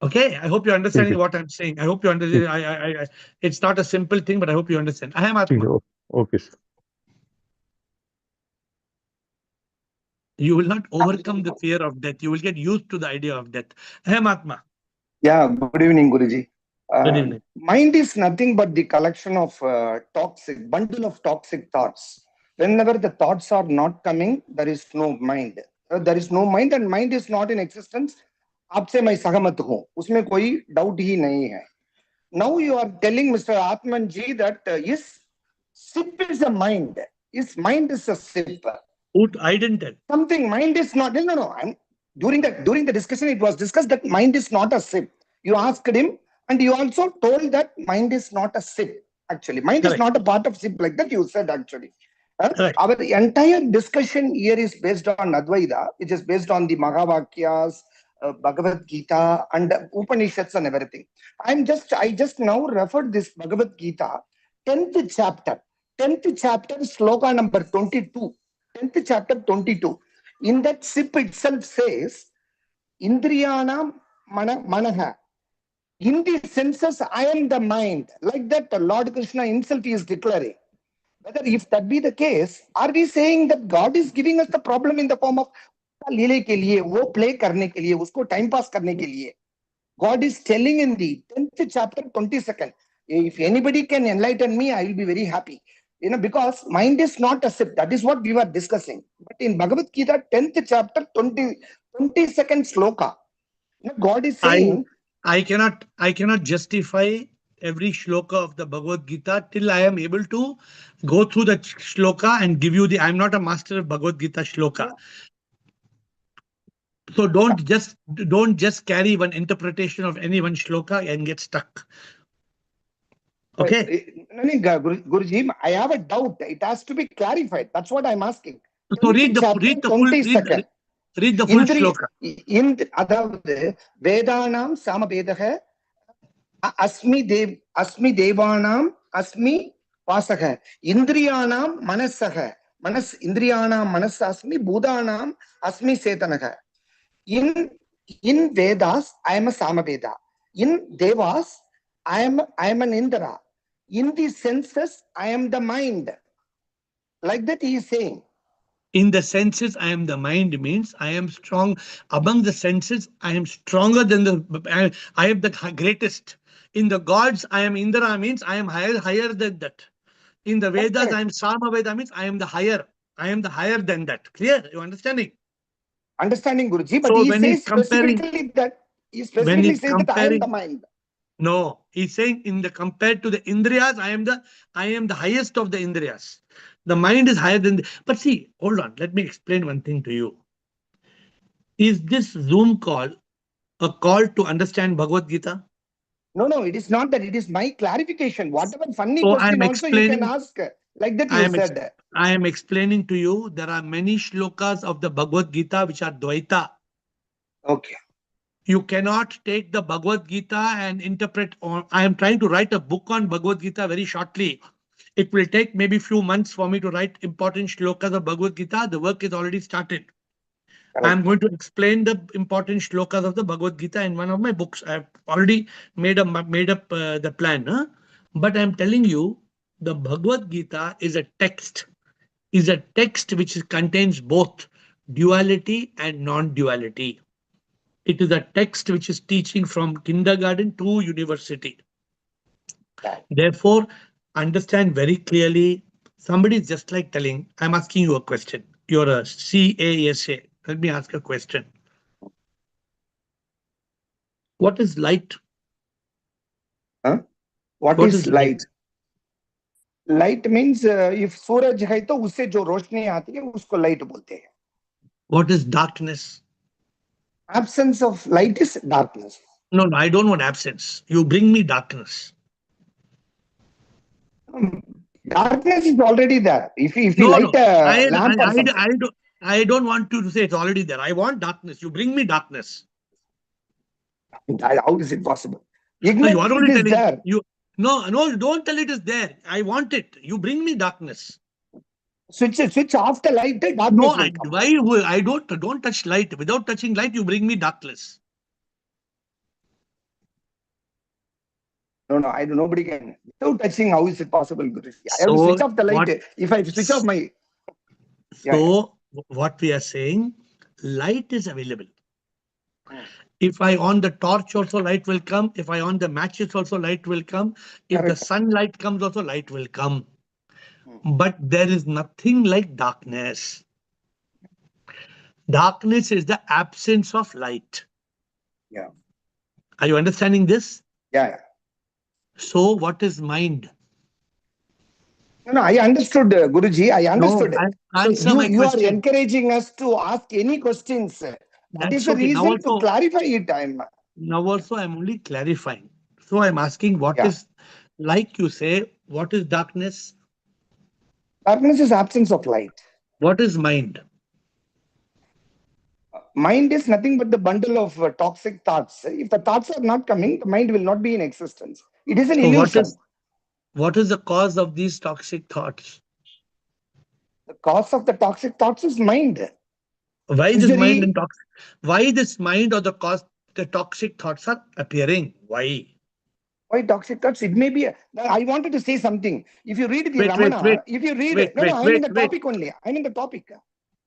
Okay, I hope you're understanding what I'm saying. I hope you understand. It's not a simple thing, but I hope you understand. I am Atma. Okay, sir. You will not overcome the fear of death. You will get used to the idea of death. I am Atma. Yeah, good evening, Guruji. Good evening. Mind is nothing but the collection of bundle of toxic thoughts. Whenever the thoughts are not coming, there is no mind. There is no mind, and mind is not in existence. आपसे मैं सहमत हूँ, उसमें कोई doubt ही नहीं है. Now you are telling Mr. Atman ji that yes, SIP is a mind. His mind is a SIP. I didn't tell. Something mind is not. No. During the discussion, it was discussed that mind is not a SIP. You asked him, and you also told that mind is not a SIP. Actually, mind Correct. is not a part of SIP, like that you said actually. Correct. Our entire discussion here is based on Advaita, which is based on the Mahavakyas, Bhagavad Gita, and Upanishads and everything. I just now referred this Bhagavad Gita, 10th chapter, sloka number 22. 10th chapter 22. In that SIP itself says, Indriyanam manaha. In the senses, I am the mind. Like that, Lord Krishna himself is declaring. Whether if that be the case, are we saying that God is giving us the problem in the form of लीले के लिए, वो play करने के लिए, उसको time pass करने के लिए? God is telling in the 10th chapter, 22nd. If anybody can enlighten me, I will be very happy. Because mind is not a SIP. That is what we were discussing. But in Bhagavad Gita, 10th chapter, 22nd sloka, God is saying, I cannot justify every shloka of the Bhagavad Gita till I am able to go through the shloka and give you I'm not a master of Bhagavad Gita shloka. So don't just carry one interpretation of any one shloka and get stuck. Okay. Guruji, I have a doubt. It has to be clarified. That's what I'm asking. So read the full shloka. அதாவது வேதானாம் சாமவேதக அஸ்மி தேவானாம் அஸ்மி வாசக இந்திரியானாம் மனசக இந்திரியானாம் மனச அஸ்மி பூதானாம் அஸ்மி சேதனக. In Vedas, I am a Samaveda. In Devas, I am an Indra. In the senses, I am the mind. Like that he is saying. In the senses, I am the mind means I am strong. Among the senses, I am stronger than I am the greatest. In the gods, I am Indra means I am higher than that. In the Vedas, I am Samaveda means I am the higher. I am the higher than that. Clear? You understanding? Understanding, Guruji. But so he when says he's comparing, specifically that I am the mind. No, he's saying in the compared to the Indriyas, I am the highest of the Indriyas. The mind is higher than but see, hold on, let me explain one thing to you. Is this Zoom call a call to understand Bhagavad Gita? No, it is not that. It is my clarification. Whatever funny question also you can ask. Like that you said. I am explaining to you, there are many shlokas of the Bhagavad Gita which are Dvaita. Okay. You cannot take the Bhagavad Gita and interpret on. I am trying to write a book on Bhagavad Gita very shortly. It will take maybe few months for me to write important shlokas of Bhagavad Gita. The work is already started. I am going to explain the important shlokas of the Bhagavad Gita in one of my books. I have already made up the plan. But I am telling you, the Bhagavad Gita is a text which contains both duality and non-duality. It is a text which is teaching from kindergarten to university. Therefore, understand very clearly. Somebody is just like telling, I'm asking you a question. You're a CASA. Let me ask a question. What is light? What is light? Light means if सूरज है तो उससे जो रोशनी आती है उसको light बोलते हैं. What is darkness? Absence of light is darkness. No, I don't want absence. You bring me darkness. Darkness is already there. If you light a lamp or something. I don't want you to say it's already there. I want darkness. You bring me darkness. How is it possible? No, you are only telling there. No, don't tell it is there. I want it. You bring me darkness. Switch off the light. Darkness no, will come. I don't touch light. Without touching light, you bring me darkness. No, I do. Nobody can. Without touching, how is it possible, Guruji? I have to So switch off the light. what? If I switch off my... So what we are saying, light is available. Hmm. If I on the torch also, light will come. If I on the matches also, light will come. If the Correct. sunlight comes also, light will come. Hmm. But there is nothing like darkness. Darkness is the absence of light. Yeah. Are you understanding this? Yeah. So what is mind? No, I understood, Guruji. I understood. No, So answer my you are question. encouraging us to ask any questions. That That's is the okay. reason to clarify it. Now also I'm only clarifying. So I'm asking what Yeah. is, like you say, what is darkness? Darkness is absence of light. What is mind? Mind is nothing but the bundle of toxic thoughts. If the thoughts are not coming, the mind will not be in existence. It is an So illusion. what is the cause of these toxic thoughts? The cause of the toxic thoughts is mind. Why Misery. this mind and toxic? Why this mind or the cause the toxic thoughts are appearing? Why? Why toxic thoughts? It may be. I wanted to say something. If you read the Ramana, if you read, I'm in the topic only. I'm in the topic.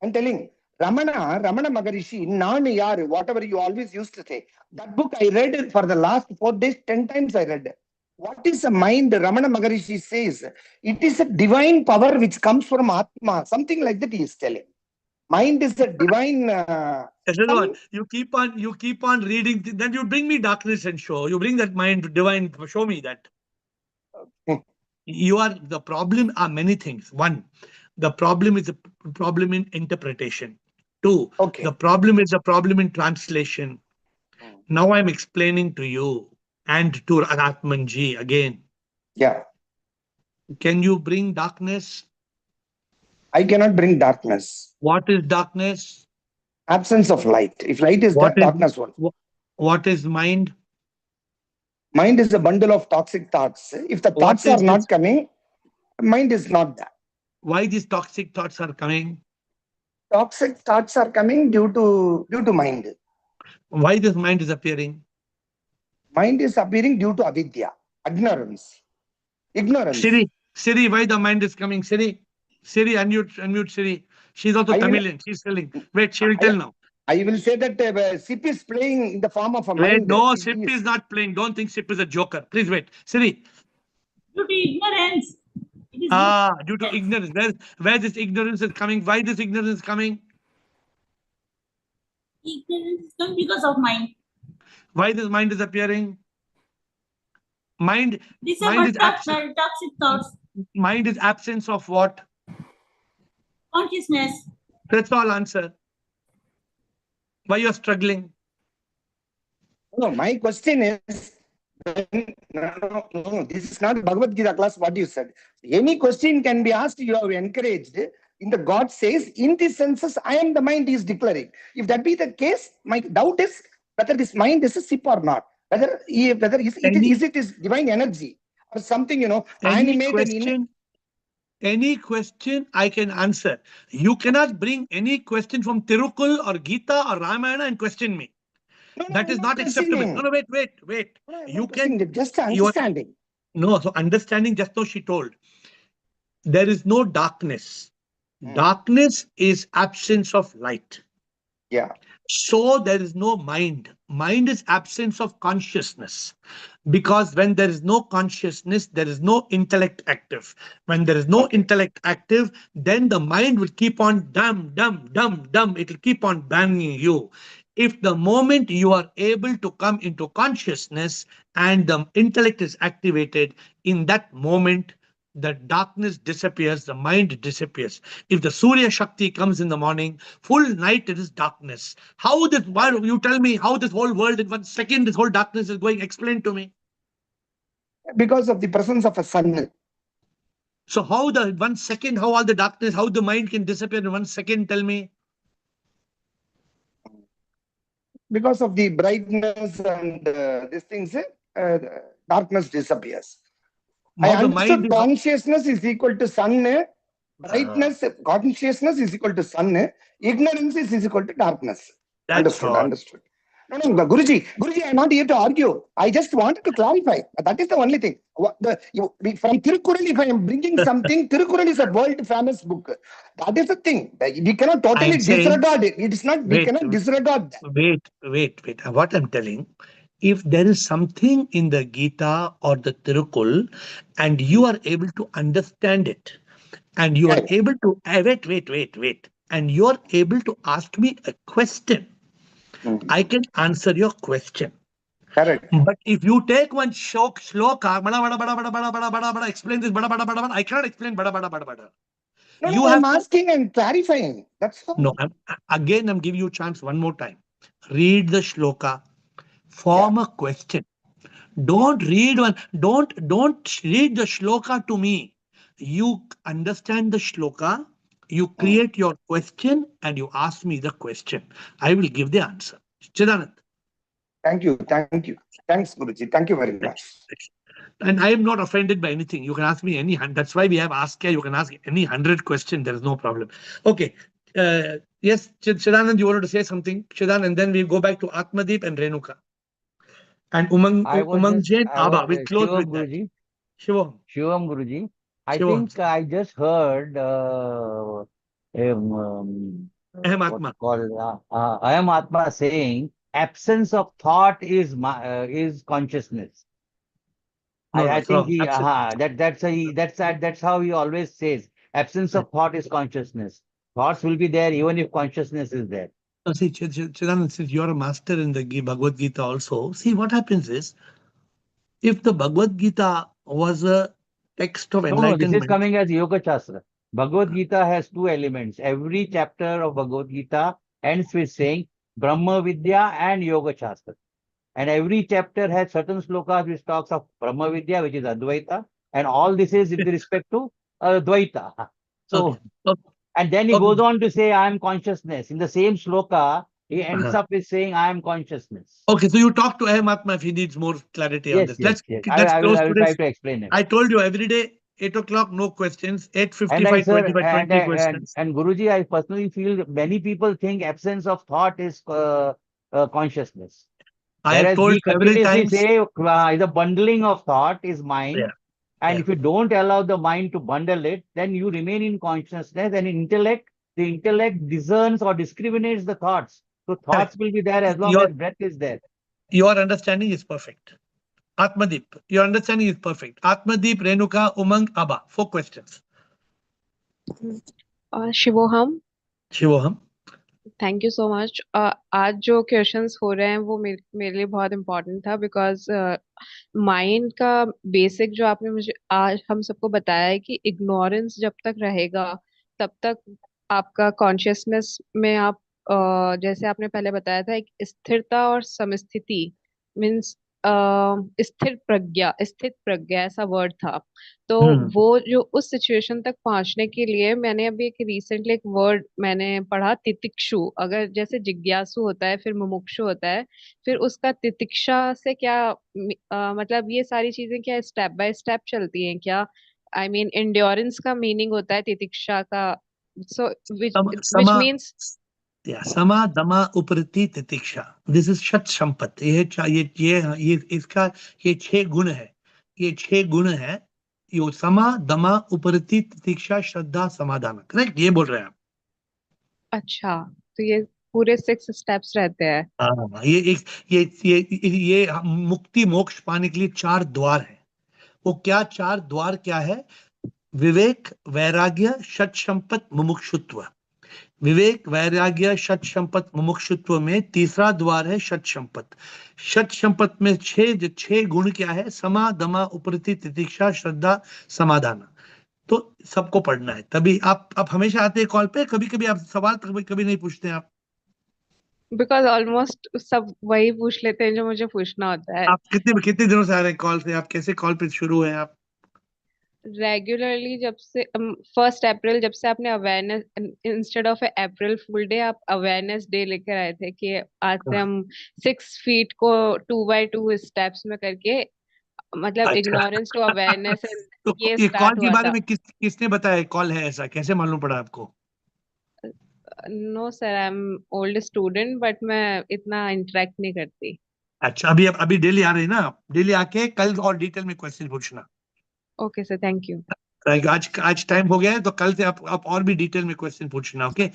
I'm telling Ramana Maharishi, Nan Yar, whatever you always used to say. That book I read for the last 4 days, 10 times I read. What is the mind? Ramana Maharishi says it is a divine power which comes from Atma. Something like that he is telling. Mind is a divine. You keep on reading. Then you bring me darkness and show. You bring that mind divine. Show me that. The problem are many things. One, the problem is a problem in interpretation. Two, the problem is a problem in translation. Now I'm explaining to you and to Atmanji again. Yeah. Can you bring darkness? I cannot bring darkness. What is darkness? Absence of light. If light is there, darkness won't. What is mind? Mind is a bundle of toxic thoughts. If the thoughts are not coming, mind is not there. Why these toxic thoughts are coming? Toxic thoughts are coming due to mind. Why this mind is appearing? Mind is appearing due to avidya, ignorance. Siri, why the mind is coming? Siri, unmute Siri. She's also Tamilian. She's telling. Wait, she will tell now. I will say that SIP is playing in the form of a mind. No, SIP is not playing. Don't think SIP is a joker. Please wait. Siri. Due to ignorance. Due to ignorance. Where this ignorance is coming? Why this ignorance is coming? Ignorance is coming because of mind. Why this mind is appearing? Mind is toxic thoughts. Mind is absence of what? Consciousness. That's all answer. Why you are struggling? No, my question is, no, this is not Bhagavad Gita class, what you said. Any question can be asked, you are encouraged. In the God says, in the senses, I am the mind, he is declaring. If that be the case, my doubt is whether this mind is a SIP or not. Whether it is divine energy or something, animate. Any question I can answer. You cannot bring any question from Tirukul or Gita or Ramayana and question me. That is not acceptable. No, wait. You can just understanding. No, so understanding, just now she told. There is no darkness. Darkness is absence of light. Yeah. So there is no mind. Mind is absence of consciousness. Because when there is no consciousness, there is no intellect active. When there is no intellect active, then the mind will keep on dumb. It will keep on banging you. If the moment you are able to come into consciousness and the intellect is activated, in that moment, the darkness disappears, the mind disappears. If the Surya Shakti comes in the morning, full night it is darkness. Why you tell me how this whole world in 1 second, this whole darkness is going? Explain to me. Because of the presence of a sun. So how the 1 second, how all the darkness, how the mind can disappear in 1 second, tell me. Because of the brightness and these things, darkness disappears. I understood consciousness is equal to sun, brightness, consciousness is equal to sun, ignorance is equal to darkness. That's Understood. No, Guruji, I'm not here to argue. I just wanted to clarify. That is the only thing. From Tirukural, if I am bringing something, Tirukural is a world famous book. That is the thing. We cannot totally I'm saying, disregard it. It is not. We wait, cannot disregard that. wait. What I'm telling, if there is something in the Gita or the Tirukul, and you are able to understand it, and you are Yeah. able to wait, and you are able to ask me a question, I can answer your question. Correct. But if you take one shloka, explain this, I cannot explain. No, You I'm have to. asking and clarifying. That's all. No, again, I'm giving you a chance one more time. Read the shloka, form a question. Don't read don't read the shloka to me. You understand the shloka, you create your question, and you ask me the question. I will give the answer. Chidanand. Thank you. Thanks, Guruji. Thank you very much. And I am not offended by anything. You can ask me any. That's why we have Ask Care. You can ask any 100 question. There is no problem. Okay. Yes, Chidanand, you wanted to say something, Chidan, and then we go back to Atmadeep and Renuka. And Umang Jain, Abba. We'll close with that. Guruji. Shivam. Shivam Guruji. I Shivam. think I just heard Ahem what's Atma. called I am Atma saying absence of thought is consciousness. No, I it's think wrong. Absolutely. that's how he always says absence of thought is consciousness. Thoughts will be there even if consciousness is there. See, Chidanand, since you're a master in the Bhagavad Gita also, see what happens is, if the Bhagavad Gita was a text of No, this is enlightenment. coming as Yoga Shastra. Bhagavad Gita has two elements. Every chapter of Bhagavad Gita ends with saying Brahma Vidya and Yoga Shastra. And every chapter has certain slokas which talks of Brahma Vidya, which is Advaita, and all this is with respect to Dvaita. So, Okay. and then he goes on to say, I am consciousness. In the same sloka, he ends up with saying, I am consciousness. Okay, so you talk to Ahem Atma if he needs more clarity on this. Yes. Let's I close will today's. try to explain it. I told you every day, 8 o'clock, no questions. 8:55, Sir, 25, 20 questions. and Guruji, I personally feel many people think absence of thought is consciousness. I have Whereas told we several continuously times. say the bundling of thought is mind. Yeah. And if you don't allow the mind to bundle it, then you remain in consciousness, and in the intellect discerns or discriminates the thoughts. So thoughts will be there as long as breath is there. Your understanding is perfect. Atmadeep, your understanding is perfect. Atmadeep, Renuka, Umang, Abba. 4 questions. शिवोहम, Shivoham. Thank you so much. आज जो questions हो रहे हैं वो मेरे लिए बहुत important था, बिकॉज माइंड का बेसिक जो आपने मुझे आज हम सबको बताया है कि इग्नोरेंस जब तक रहेगा तब तक आपका कॉन्शियसनेस में आप जैसे आपने पहले बताया था, एक स्थिरता और समस्थिति मीन्स स्थित प्रज्ञा ऐसा वर्ड था। तो वो जो उस सिचुएशन तक पहुंचने के लिए मैंने अभी एक रिसेंटली एक वर्ड मैंने पढ़ा, तितिक्षु। अगर जैसे जिज्ञासु होता है, फिर मुमुक्षु होता है, फिर उसका तितिक्षा से क्या मतलब ये सारी चीजें क्या स्टेप बाय स्टेप चलती हैं क्या? आई मीन एंड्योरेंस का मीनिंग होता है तितिक्षा का, सो विच मीन्स समा दमा उपरति तितिक्षा। दिस इज षट संपत। ये इसका ये 6 गुण है। ये 6 गुण है। यो समा दमा उपरति तितिक्षा श्रद्धा समाधान। करेक्ट, ये बोल रहे हैं आप? अच्छा, तो ये पूरे 6 स्टेप्स रहते हैं। हाँ, ये मुक्ति मोक्ष पाने के लिए 4 द्वार है। वो क्या 4 द्वार क्या है? विवेक, वैराग्य, षट संपत, मुमुक्षुत्व। विवेक, वैराग्य, षट संपत, मुमुक्षुत्व में तीसरा द्वार है षट संपत। षट संपत में 6 गुण क्या है? समा दमा उपरति तितिक्षा श्रद्धा समाधान। तो सबको पढ़ना है। तभी आप हमेशा आते हैं कॉल पे? कभी कभी आप सवाल कभी नहीं पूछते हैं आप? बिकॉज ऑलमोस्ट सब वही पूछ लेते हैं जो मुझे पूछना होता है। आप कितने दिनों से आ रहे हैं कॉल पे? आप कैसे कॉल पे शुरू है आप? रेगुलरली जब से 1 अप्रैल जब से आपने awareness instead of April fool day आप अवेयरनेस डे लेकर आए थे कि आज से हम 6 फीट को 2x2 स्टेप्स में करके मतलब इग्नोरेंस टू अवेयरनेस तो ये कॉल स्टार्ट के हुआ बारे था। में किसने बताया कॉल है ऐसा? कैसे मालूम पड़ा आपको? No sir, I am old student, but मैं इतना इंटरेक्ट नहीं करती. अच्छा, अभी डेली आ रही ना, डेली आके कल और डिटेल में क्वेश्चन पूछना. Okay sir, thank you. आज टाइम हो गया है, तो कल से आप और भी डिटेल में क्वेश्चन पूछना. Okay,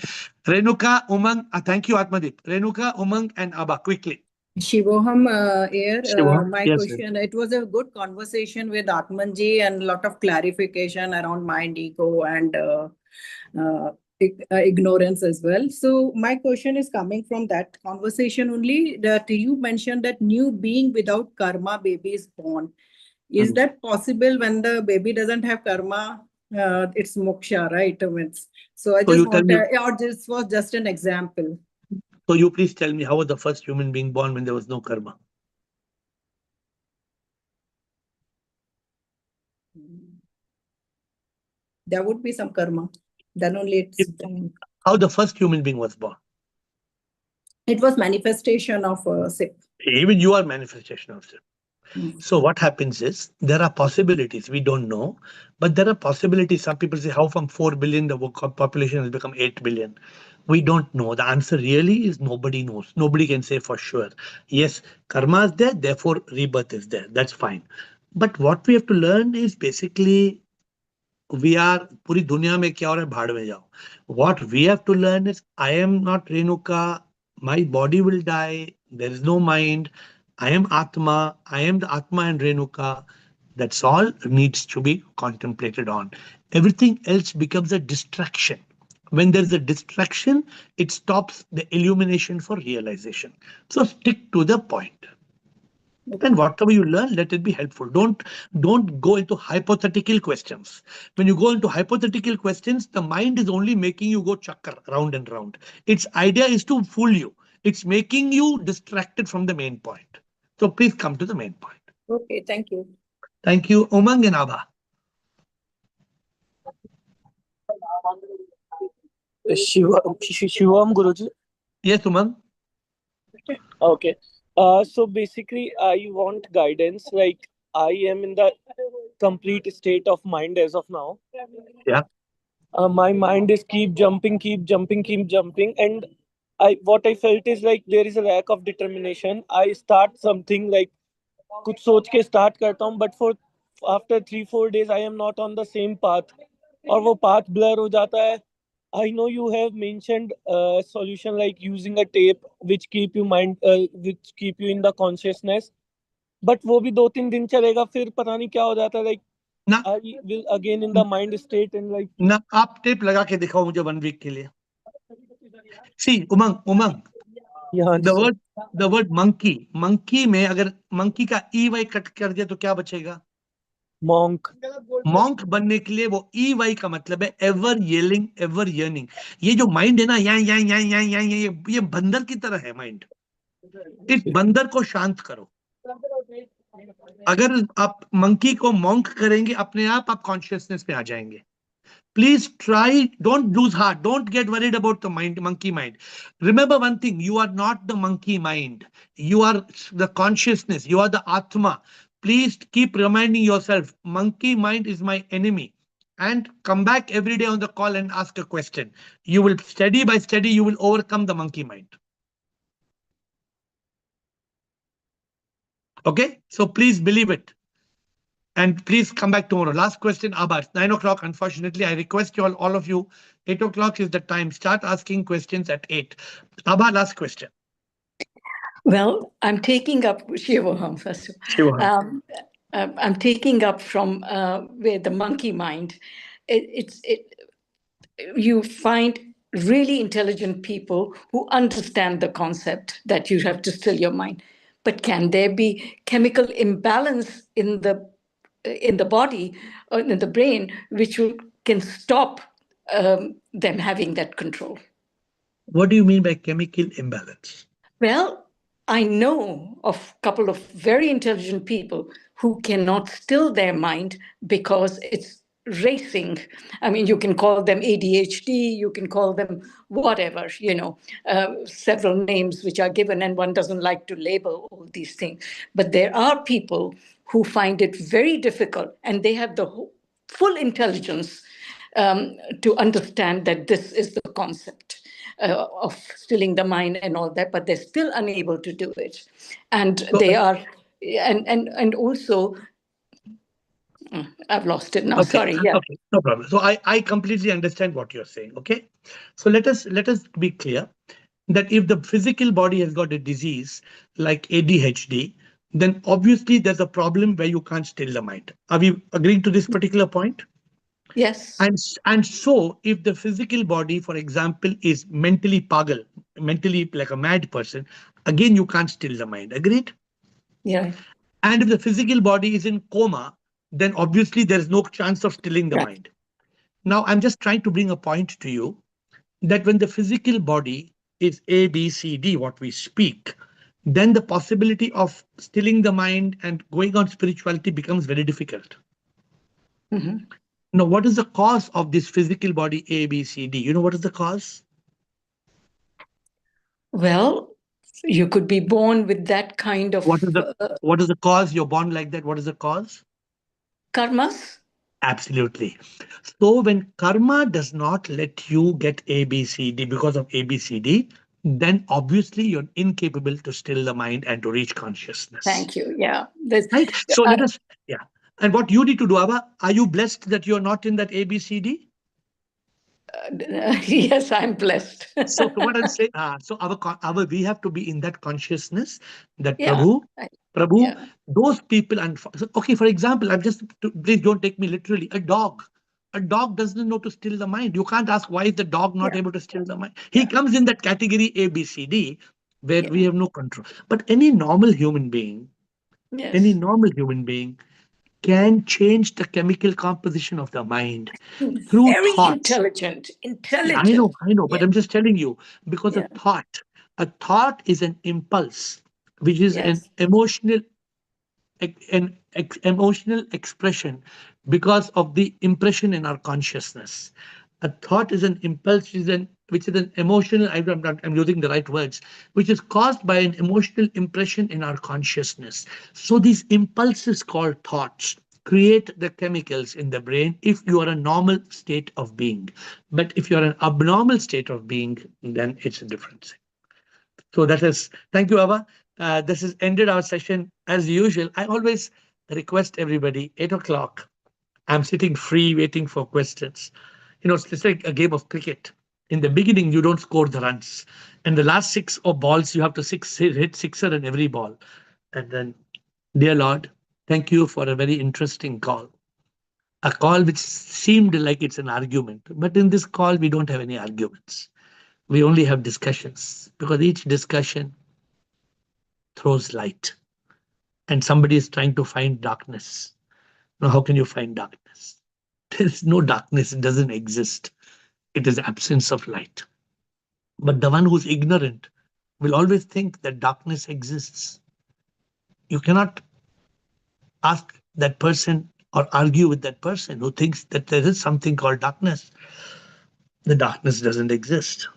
Renuka, Umang, thank you Atmadeep. Renuka, Umang and Aba, quickly. Shivoham, AiR, Shivoham, my yes, question, it was a good conversation with Atmanji and a lot of clarification around mind, ego, and ignorance as well. So my question is coming from that conversation only, that you mentioned that new being without karma baby is born. Is that possible when the baby doesn't have karma? It's moksha, right? So I So you just tell want, me, or this was just an example. so you please tell me, how was the first human being born when there was no karma? There would be some karma. Then only it's How the first human being was born? it was manifestation of SIP. Even you are manifestation of it. So what happens is, there are possibilities we don't know, but there are possibilities. Some people say, how from 4 billion the population has become 8 billion? We don't know. The answer really is nobody knows. Nobody can say for sure. Yes, karma is there, therefore rebirth is there. That's fine. But what we have to learn is basically, we are पूरी दुनिया में क्या हो रहा है, भाड़ में जाओ. What we have to learn is, I am not Renuka, my body will die, there is no mind, I am Atma, I am the Atma and Renuka. That's all needs to be contemplated on. Everything else becomes a distraction. When there's a distraction, it stops the illumination for realization. So stick to the point. And whatever you learn, let it be helpful. Don't go into hypothetical questions. When you go into hypothetical questions, the mind is only making you go chakkar round and round. Its idea is to fool you. It's making you distracted from the main point. So please come to the main point. Okay, thank you. Thank you, Umang and Abha. Shivam Guruji. Yes, Umang. Okay. So basically, I want guidance. Like, I am in the complete state of mind as of now. Yeah. My mind is keep jumping, and what I felt is like there is a lack of determination. I start something like कुछ सोच के start करता हूँ, but for after 3-4 days I am not on the same path, और वो path blur हो जाता है. I know you have mentioned a solution like using a tape which keep you in the consciousness, but वो भी 2-3 दिन चलेगा, फिर पता नहीं क्या हो जाता है, like I will again in the mind state and like. ना आप टेप लगा के दिखाओ मुझे 1 week के लिए. See, Umang. The word monkey में अगर monkey का EY कट कर दिया तो क्या बचेगा? Monk बनने के लिए वो EY का मतलब है ever yelling, ever yearning. ये जो माइंड है ना, ये बंदर की तरह है माइंड. इस बंदर को शांत करो. अगर आप मंकी को मॉन्क करेंगे, अपने आप कॉन्शियसनेस पे आ जाएंगे. Please try, don't lose heart, don't get worried about the monkey mind. Remember one thing, you are not the monkey mind. You are the consciousness, you are the Atma. Please keep reminding yourself, monkey mind is my enemy. And come back every day on the call and ask a question. You will, steady by steady, you will overcome the monkey mind. Okay, so please believe it. And please come back tomorrow. Last question, Abba. It's 9 o'clock. Unfortunately, I request you all of you, 8 o'clock is the time. Start asking questions at 8. Abba, last question. Well, I'm taking up Shivoham first. I'm taking up from where the monkey mind. You find really intelligent people who understand the concept that you have to still your mind. But can there be chemical imbalance in the body or in the brain which can stop them having that control? What do you mean by chemical imbalance? Well, I know of a couple of very intelligent people who cannot still their mind because it's racing. I mean, you can call them ADHD, you can call them whatever, several names which are given, and one doesn't like to label all these things. But there are people who find it very difficult, and they have the full intelligence to understand that this is the concept. of stilling the mind and all that, but they're still unable to do it. And they are, and also, I've lost it now. Okay, Sorry. Yeah. okay, no problem. So I completely understand what you're saying. Okay, so let us be clear that if the physical body has got a disease like ADHD, then obviously there's a problem where you can't still the mind. Are we agreeing to this particular point? Yes. And so if the physical body, for example, is mentally pagal, mentally like a mad person, again you can't still the mind. Agreed? Yeah. And if the physical body is in coma, then obviously there is no chance of stilling the Right. mind. Now, I'm just trying to bring a point to you that when the physical body is A, B, C, D, what we speak, then the possibility of stilling the mind and going on spirituality becomes very difficult. Mhm. Now, what is the cause of this physical body A, B, C, D? You know what is the cause? Well, you could be born with that kind of What is the cause? You're born like that. What is the cause? karmas. Absolutely. So when karma does not let you get A, B, C, D because of A, B, C, D, then obviously you're incapable to still the mind and to reach consciousness. Thank you. Yeah. Right? So let us, yeah. And what you need to do, Abba, are you blessed that you're not in that A, B, C, D? Yes, I'm blessed. So what I'm saying, so we have to be in that consciousness that Yeah. Prabhu, Yeah. those people, and okay, for example, please don't take me literally. A dog doesn't know to still the mind. You can't ask why is the dog not able to still the mind. He comes in that category A, B, C, D, where we have no control. But any normal human being can change the chemical composition of the mind through Very thoughts. intelligent. Yeah, Intelligent. I know, but Yeah. I'm just telling you because Yeah. a thought is an impulse, which is an Yes. emotional expression because of the impression in our consciousness. A thought is an impulse, which is an emotional. I'm using the right words, which is caused by an emotional impression in our consciousness. So these impulses called thoughts create the chemicals in the brain if you are a normal state of being. But if you're an abnormal state of being, then it's a different thing. So thank you, Ava. This has ended our session as usual. I always request everybody, 8 o'clock. I'm sitting free waiting for questions. It's like a game of cricket. In the beginning, you don't score the runs. And the last six or balls, you have to hit sixer in every ball. And then, dear Lord, thank you for a very interesting call. A call which seemed like it's an argument. But in this call, we don't have any arguments. We only have discussions because each discussion throws light. And somebody is trying to find darkness. Now, how can you find darkness? There is no darkness, it doesn't exist. It is absence of light. But the one who's ignorant will always think that darkness exists. You cannot ask that person or argue with that person who thinks that there is something called darkness. The darkness doesn't exist.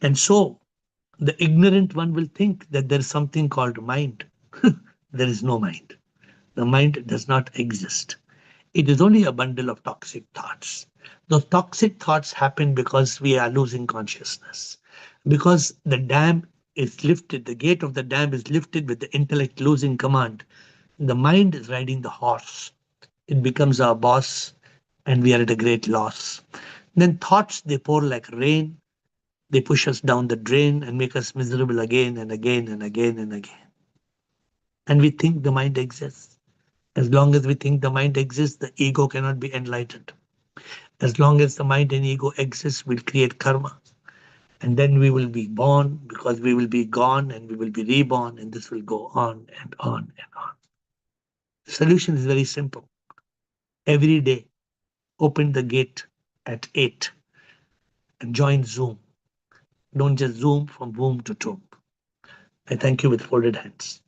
And so the ignorant one will think that there is something called mind. There is no mind. The mind does not exist. It is only a bundle of toxic thoughts. Those toxic thoughts happen because we are losing consciousness. Because the dam is lifted, the gate of the dam is lifted with the intellect losing command. The mind is riding the horse. It becomes our boss, and we are at a great loss. Then thoughts, they pour like rain. They push us down the drain and make us miserable again and again and again and again. And we think the mind exists. As long as we think the mind exists, the ego cannot be enlightened. As long as the mind and ego exist, we'll create karma. And then we will be born because we will be gone and we will be reborn, and this will go on and on and on. The solution is very simple. Every day, open the gate at 8 and join Zoom. Don't just Zoom from womb to tomb. I thank you with folded hands.